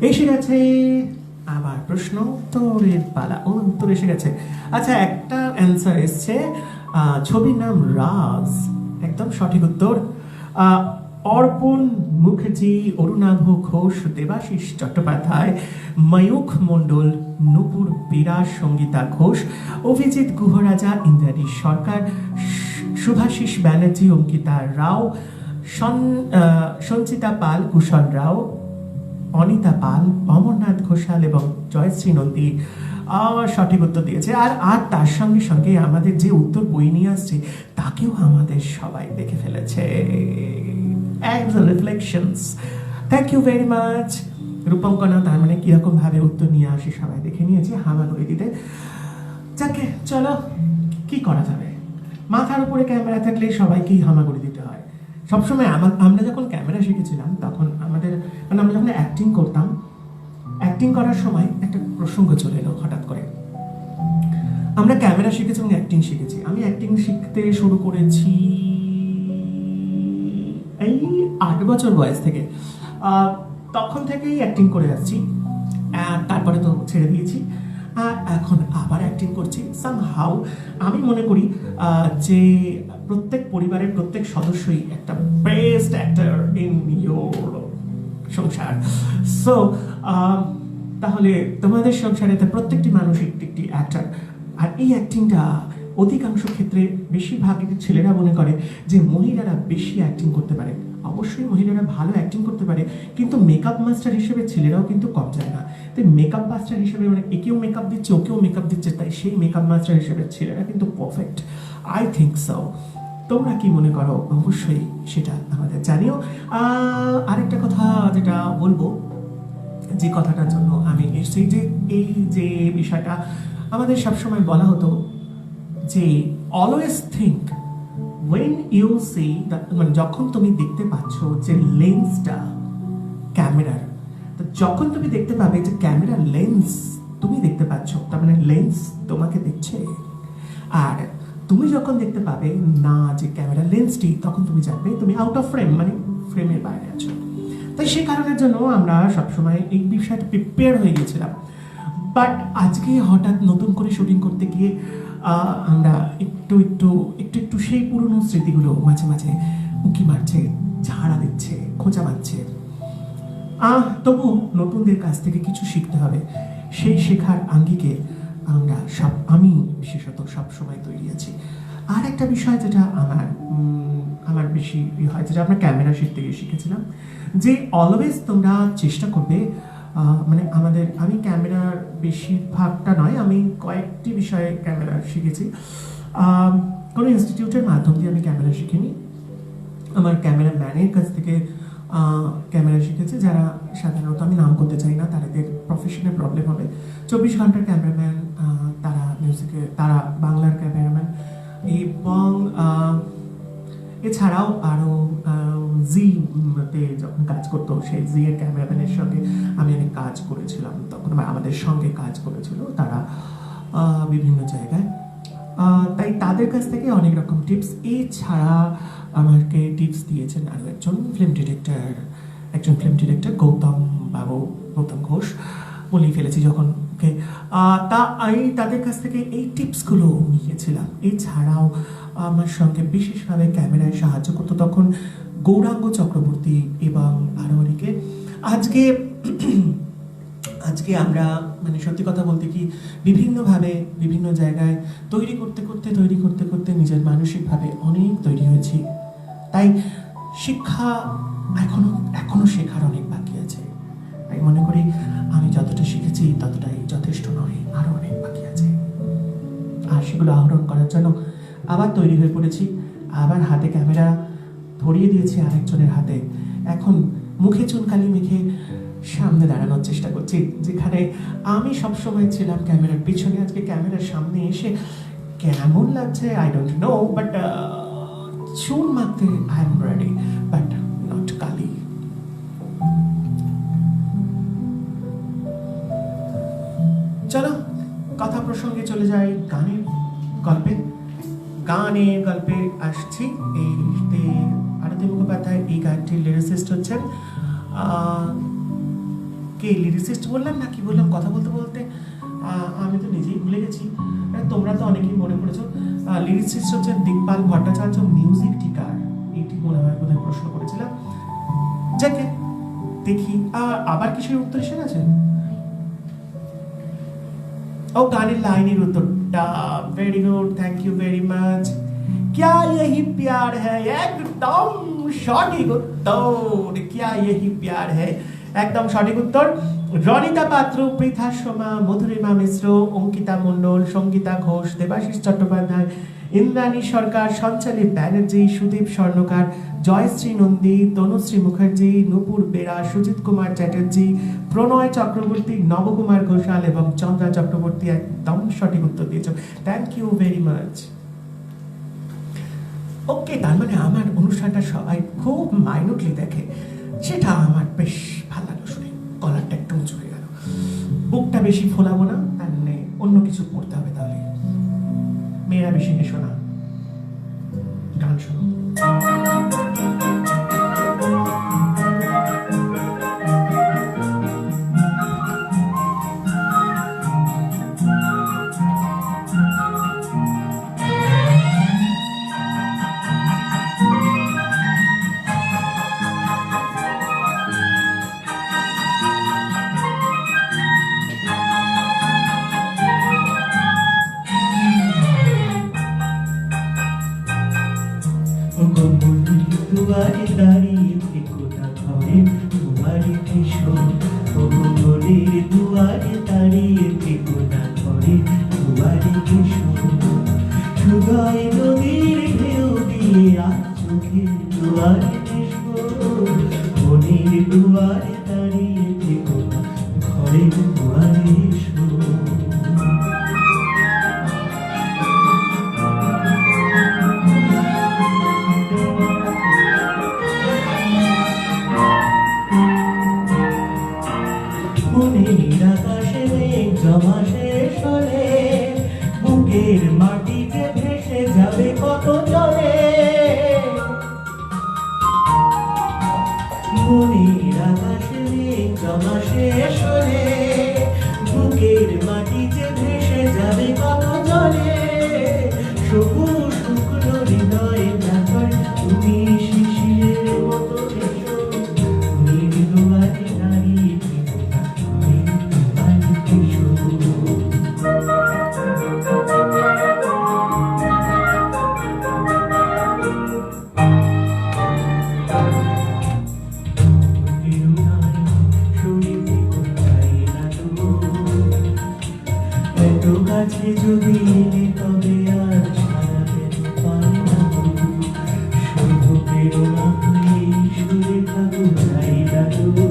Speaker 1: এসে গেছে আবার প্রশ্ন উত্তরের পালা, উত্তর এসে গেছে। আচ্ছা, একটা অ্যান্সার এসছে, ছবির নাম রাজ, একদম সঠিক উত্তর। অর্পণ মুখার্জি, অরুণাভ ঘোষ, দেবাশিস চট্টোপাধ্যায়, ময়ূখ মণ্ডল, নূপুর বিরাজ, সঙ্গীতা ঘোষ, অভিজিৎ গুহরাজা, ইন্দ্রাণী সরকার, শুভাশিস ব্যানার্জি, অঙ্কিতা রাও, সঞ্চিতা পাল, কুশল রাও, অনিতা পাল, অমরনাথ ঘোষাল এবং জয়শ্রী নন্দী সঠিক উত্তর দিয়েছে। আর তার সঙ্গে সঙ্গে আমাদের যে উত্তর বই নিয়ে আসছে তাকেও আমাদের সবাই দেখে ফেলেছে। Reflections, thank you very much Rupankana. তার মানে কিরকম ভাবে উত্তর নিয়ে আসি সবাই দেখে নিয়েছি হামাগুড়ি দিতে। যাকে চলো, কি করা যাবে, মাথার উপরে ক্যামেরা থাকলে সবাইকেই হামাগুড়ি দিতে হয়। সবসময় আমরা যখন ক্যামেরা শিখেছিলাম তখন আমাদের, মানে আমরা যখন অ্যাক্টিং করতাম, অ্যাক্টিং করার সময় একটা প্রসঙ্গ চলে এলো হঠাৎ করে। আমরা ক্যামেরা শিখেছি এবং অ্যাক্টিং শিখেছি। আমি অ্যাক্টিং শিখতে শুরু করেছি এই 8 বছর বয়স থেকে। তখন থেকেই অ্যাক্টিং করে আসছি, তারপরে তো ছেড়ে দিয়েছি। এখন আবার অ্যাক্টিং করছি। সামহাউ আমি মনে করি যে প্রত্যেক পরিবারের প্রত্যেক সদস্যই একটা বেস্ট অ্যাক্টর ইন ইয়োর সংসার। সো তাহলে তোমাদের সংসারে তো প্রত্যেকটি মানুষ একটি অ্যাক্টর। আর এই অ্যাক্টিংটা অধিকাংশ ক্ষেত্রে বেশিরভাগ ছেলেরা মনে করে যে মহিলারা বেশি অ্যাক্টিং করতে পারে। অবশ্যই মহিলারা ভালো অ্যাক্টিং করতে পারে, কিন্তু মেকআপ মাস্টার হিসেবে ছেলেরাও কিন্তু কম যায় না। তাই মেকআপ মাস্টার হিসেবে, মানে একেও মেকআপ দিচ্ছে ওকেও মেকআপ দিচ্ছে, তাই সেই মেকআপ মাস্টার হিসেবে ছেলেরা কিন্তু পারফেক্ট। I think so. তোমরা কি মনে করো অবশ্যই সেটা আমাদের জানিও। আরেকটা কথা যেটা বলবো, যে কথাটার জন্য আমি এসেছি, যে এই যে বিষয়টা আমাদের সবসময় বলা হতো যে always think when you see that, মানে যখন তুমি দেখতে পাচ্ছ যে লেন্সটা ক্যামেরার, তো যখন তুমি দেখতে পাবে যে ক্যামেরার লেন্স তুমি দেখতে পাচ্ছ, তার মানে লেন্স তোমাকে দেখছে। আর তুমি যখন দেখতে পাবে না যে ক্যামেরার লেন্সটি, তখন তুমি জানবে তুমি আউট অফ ফ্রেম, মানে ফ্রেমের বাইরে আছো। তাই সেই কারণের জন্য আমরা সবসময় এই বিষয়টা প্রিপেয়ার হয়ে গেছিলাম। বাট আজকে হঠাৎ নতুন করে শুটিং করতে গিয়ে আমরা একটু একটু একটু একটু সেই পুরনো স্মৃতিগুলো মাঝে মাঝে উঁকি মারছে, ঝাড়া দিচ্ছে, খোঁচা মারছে। তবু নতুনদের কাছ থেকে কিছু শিখতে হবে। সেই শেখার আঙ্গিকে আমি বিশেষত সবসময় তৈরি আছি। আর একটা বিষয় যেটা আমার বেশি হয়, যেটা আমরা ক্যামেরা শিখতে গিয়ে শিখেছিলাম, যে অলওয়েজ তোমরা চেষ্টা করবে, মানে আমি ক্যামেরার বেশিরভাগটা নয়, আমি কয়েকটি বিষয়ে ক্যামেরা শিখেছি। কোনো ইনস্টিটিউটের মাধ্যম দিয়ে আমি ক্যামেরা শিখিনি, আমার ক্যামেরা ম্যানের কাছ থেকে ক্যামেরা শিখেছি, যারা সাধারণত আমি নাম করতে চাই না, তাদের প্রফেশনের প্রবলেম হবে। 24 ঘন্টার ক্যামেরাম্যান, তারা বাংলার ক্যামেরাম্যান, এবং এছাড়াও আরও তে যখন কাজ করতো সেই জি এর ক্যামেরাম্যানের সঙ্গে আমি অনেক কাজ করেছিলাম, তখন আমাদের সঙ্গে কাজ করেছিল তারা বিভিন্ন জায়গায়। তাই তাদের কাছ থেকে অনেক রকম টিপস, এছাড়া আমাকে টিপস দিয়েছেন আরও একজন ফিল্ম ডিরেক্টর গৌতম ঘোষ, বলেই ফেলেছি যখন ওকে। আমি তাদের কাছ থেকে এই টিপসগুলো নিয়েছিলাম। এছাড়াও আমার সঙ্গে বিশেষভাবে ক্যামেরায় সাহায্য করতো তখন গৌরাঙ্গ চক্রবর্তী এবং আরও অনেকে। আজকে আমরা, মানে সত্যি কথা বলতে কি, বিভিন্নভাবে বিভিন্ন জায়গায় তৈরি করতে করতে নিজের মানসিকভাবে অনেক তৈরি হয়েছি। তাই শিক্ষা এখনো এখনো শেখার অনেক বাকি আছে। আমি মনে করি আমি যতটা শিখেছি ততটাই যথেষ্ট নয়, আরো অনেক বাকি আছে। আর সেগুলো আহরণ করার জন্য আবার তৈরি হয়ে পড়েছি, আবার হাতে ক্যামেরা ধরিয়ে দিয়েছি আরেকজনের হাতে। এখন মুখে চুনকালি মেখে সামনে দাঁড়ানোর চেষ্টা করছি, যেখানে আমি সবসময় ছিলাম ক্যামেরার পিছনে, আজকে ক্যামেরার সামনে এসে কেমন লাগছে আই ডোন্ট নো, বাট চুন মাখতে I am ready, but not কালি। চলো কথা প্রসঙ্গে চলে যাই গানের গল্পে আসছি। এই আরতি মুখোপাধ্যায় এই গানটির লিরিসিস্ট হচ্ছেন কে? লিরিসিস্ট বললাম না কি বললাম কথা বলতে বলতে আমি তো নিজেই ভুলে গেছি। তোমরা তো অনেকেই মনে করেছো। লিরিসিস্ট হচ্ছেন দিকপাল ভট্টাচার্য, মিউজিক টিকার, এইটি মনে হয় বোধহয় প্রশ্ন করেছিলাম। যাকে দেখি আবার কিসের উত্তর এসে গেছে? ও গানের লাইনের উত্তরটা, very good, thank you very much. क्या यही प्यार है? एकदम সঠিক উত্তর। क्या यही प्यार है? একদম সঠিক উত্তর। রনিতা পাত্র, পৃথা সোমা, মধুরিমা মিশ্র, অঙ্কিতা মণ্ডল, সঙ্গীতা ঘোষ, দেবাশিস চট্টোপাধ্যায়, ইন্দ্রাণী সরকার, সঞ্চালী ব্যানার্জি, সুদীপ স্বর্ণকার, জয়শ্রী নন্দী, তনুশ্রী মুখার্জি, নূপুর বেরা, সুজিত কুমার চ্যাটার্জি, প্রণয় চক্রবর্তী, নবকুমার ঘোষাল এবং চন্দ্রা চক্রবর্তী একদম সঠিক উত্তর দিয়েছ। Thank you very much. Okay, তার মানে আমার অনুষ্ঠানটা সবাই খুব মাইনুটলি দেখে, সেটা আমার বেশ ভালো লাগলো শুনে। কলারটা একটু উঁচু হয়ে গেল, বুকটা বেশি ফোলাবো না, তার মানে অন্য কিছু করতে হবে। তাহলে মেয়েরা বেশি হেসো না, গান শোনো।
Speaker 2: দুয়ারে দাঁড়িয়ে থেকো না ঘরে, দুয়ারে এসো। গগনের দুয়ারে দাঁড়িয়ে থেকো না ঘরে, দুয়ারে এসো। হৃদয় নদীর ঢেউ দিয়ে আজ চোখের দুয়ারে এসো। মনের দুয়ারে দাঁড়িয়ে থেকো না ঘরে, দুয়ারে এসো। মনের আকাশে মেঘ জমা শেষ হলে, বুকের মাটিতে ভেসে যাবে কত জলে। মনের আকাশে মেঘ জমা শেষ হলে, বুকের মাটিতে ভেসে যাবে কত জলে। সবুজ শুকনো হৃদয়ে ব্যাপার তুমি শিশিরের মতো এসো। নীল দুয়ারে দাঁড়িয়ে থেকো না ঘরে, দুয়ারে এসো। এত কাছে যদি এলে তবে আর ছাড়াতে পারি না তবু। শুধু প্রেরণা হয়ে সুরে থাকো যাই ডাকো।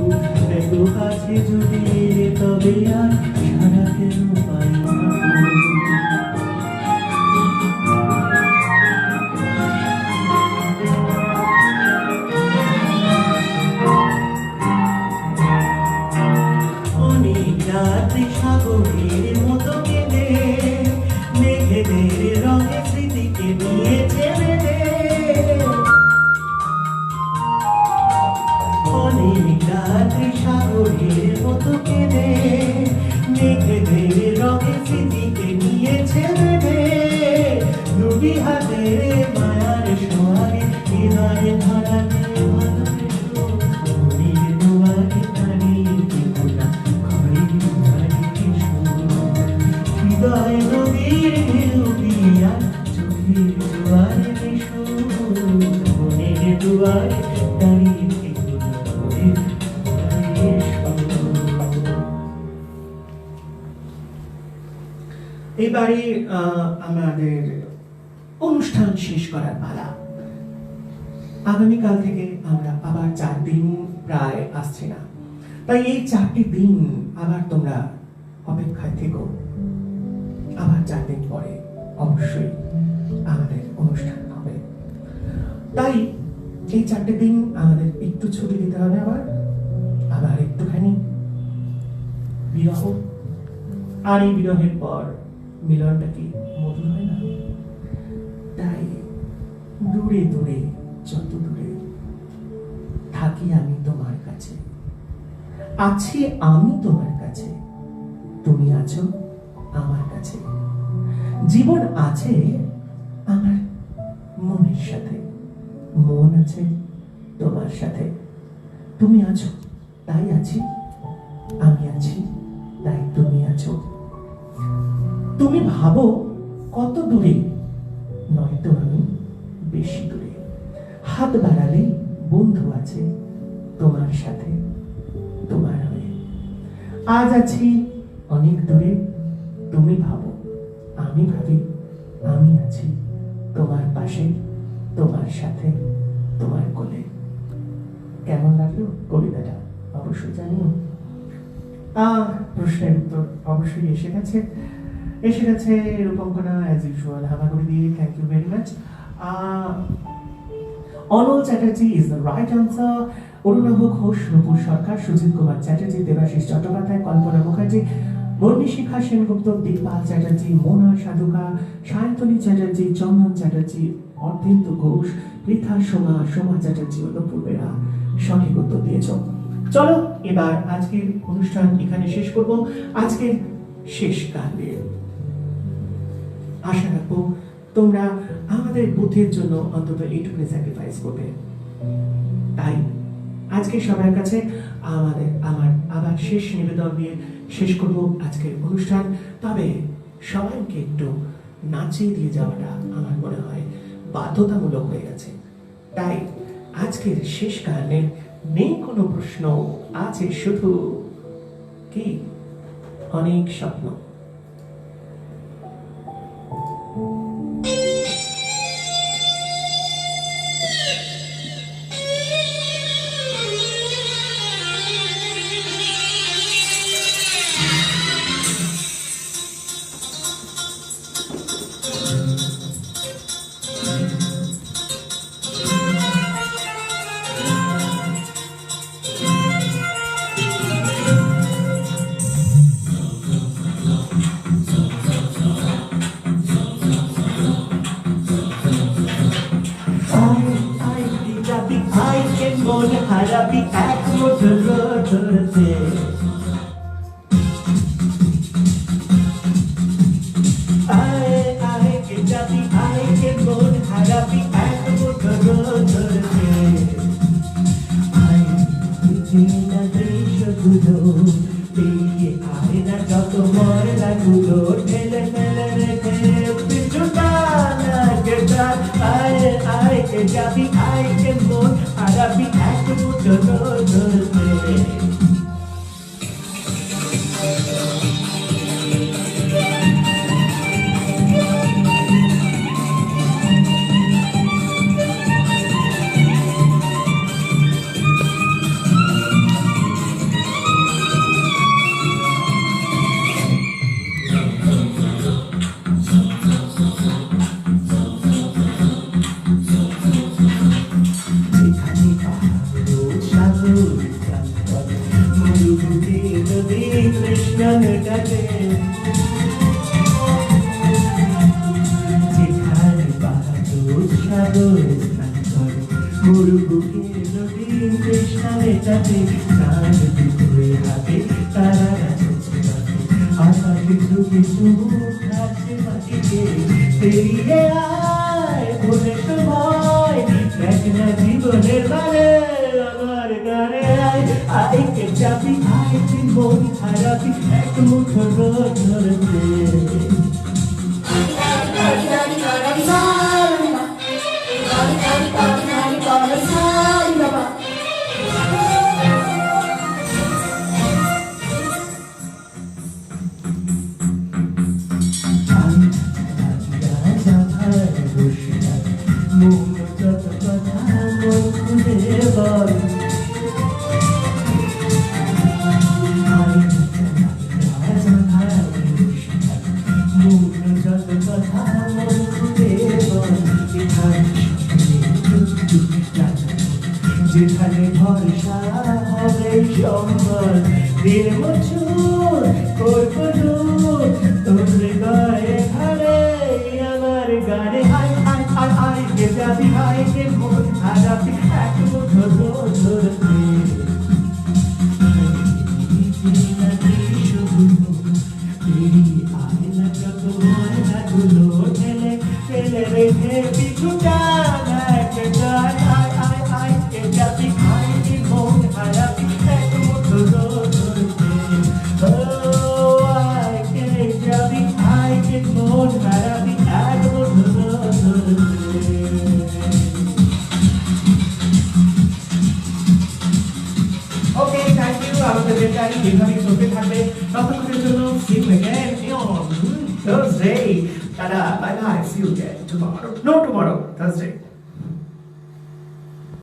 Speaker 2: এত কাছে যদি এলে তবে আর ছাড়াতে পারি না অনেক রাত্রি সাগরের মতো কেঁদে, মেঘেদের রঙে স্মৃতিকে নিয়েছে বেঁধে। অনেক রাত্রি সাগরের মতো কেঁদে, মেঘেদের রঙে স্মৃতিকে নিয়েছে বেঁধে। দুটি হাতে মায়ার সোহাগে হৃদয়ে ধরাকে ভালোবেসো। মনের দুয়ারে দাঁড়িয়ে থেকো না ঘরে, দুয়ারে এসো। হৃদয় নদীর ঢেউ দিয়ে আজ চোখের দুয়ারে এসো। মনের দুয়ারে
Speaker 1: এবারে আমাদের অনুষ্ঠান শেষ করার পালা। আগামীকাল থেকে আমরা আবার 4 দিন প্রায় আসছে না, তাই এই 4টি দিন আবার তোমরা অপেক্ষায় থেকো। আবার 4 দিন পরে অবশ্যই আমাদের অনুষ্ঠান হবে, তাই এই 4টে দিন আমাদের একটু ছুটি দিতে হবে, আবার একটুখানি বিরহ। আর এই বিরহের পর মিলনটা কি মধুর হয় না? তাই দূরে দূরে, যত দূরে থাকি আমি তোমার কাছে, আছি আমি তোমার কাছে, তুমি আছো আমার কাছে। জীবন আছে আমার মনের সাথে, মন আছে তোমার সাথে। তুমি আছো তাই আছি, আমি আছি তাই তুমি আছো। তুমি ভাবো কত দূরে, নয়তো আমি বেশি দূরে। হাত বাড়ালে বন্ধু আছে তোমার সাথে, তোমার হয়ে। আজ আছি অনেক দূরে, তুমি ভাবো আমি ভাবি, আমি আছি তোমার পাশে, তোমার সাথে, তোমার কোলে। কেমন লাগলো কবিতাটা অবশ্যই জানিও। প্রশ্নের উত্তর অবশ্যই এসে গেছে রূপঙ্কনা অ্যাজ ইউজুয়াল হামাগুড়ি দিয়ে। Thank you very much. Anal Chatterjee is the right answer. Arunava Ghosh, Nupur Sarkar, Sujit Kumar Chatterjee, Debashis Chattopadhyay, Kalpana Mukherjee, Barnishikha Sengupta, Dipal Chatterjee, Mona Sadhuka, Sayantani Chatterjee, Chandan Chatterjee, Ardhendu Ghosh, Pritha Soma, Soma Chatterjee ও নূপুরেরা সঠিক উত্তর দিয়েছ। চলো এবার আজকের অনুষ্ঠান এখানে শেষ করব। আজকের শেষ গানে আশা রাখবো তোমরা আমাদের বুথের জন্য অন্তত এইটুকুনি স্যাক্রিফাইস করবে। তাই আজকে সবার কাছে আমার আবার শেষ নিবেদন দিয়ে শেষ করব আজকের অনুষ্ঠান। তবে সবাইকে একটু নাচিয়ে দিয়ে যাওয়াটা আমার মনে হয় বাধ্যতামূলক হয়ে গেছে। তাই আজকের শেষ গানে নেই কোনো প্রশ্ন, আছে শুধু কি অনেক স্বপ্ন। হারাবি এক মুঠো ধরতে, আয় আয় কে যাবি, আয় কে মন হারাবি এক মুঠো ধরতে। আয় না দৃশ্যগুলো পেয়ে, আয় না যত মরলাগুলো ঠেলে ফেলে রেখে পিছুটা না কেটা। আয় আয় কে যাবি, আয় কে মন হারাবি এক মুঠো ধরতে। জীবনের মানে আমার গানে আয় কে যাবি, আয় কে মন হারাবি এক মুঠো ধরতে।
Speaker 2: সম্মান দিন মজুর করবো দূর তোর গায়ে হারে আমার গানে হাই হাই হাই হাই কে যাবি হাই কে মন হারাবি এক মুঠো ধরতে রেখে পিছুটা যাবি খাই মন হারাবি এক মুঠো ধরতে যাবি খাই মন হারাবি এক মুঠো ধরতে
Speaker 1: ওকে থ্যাংক ইউ আমাদের যেটাই এভাবেই চলতে থাকবে ততক্ষণের জন্য see you again on Thursday. Tada, bye bye, see you again tomorrow. No, tomorrow, Thursday.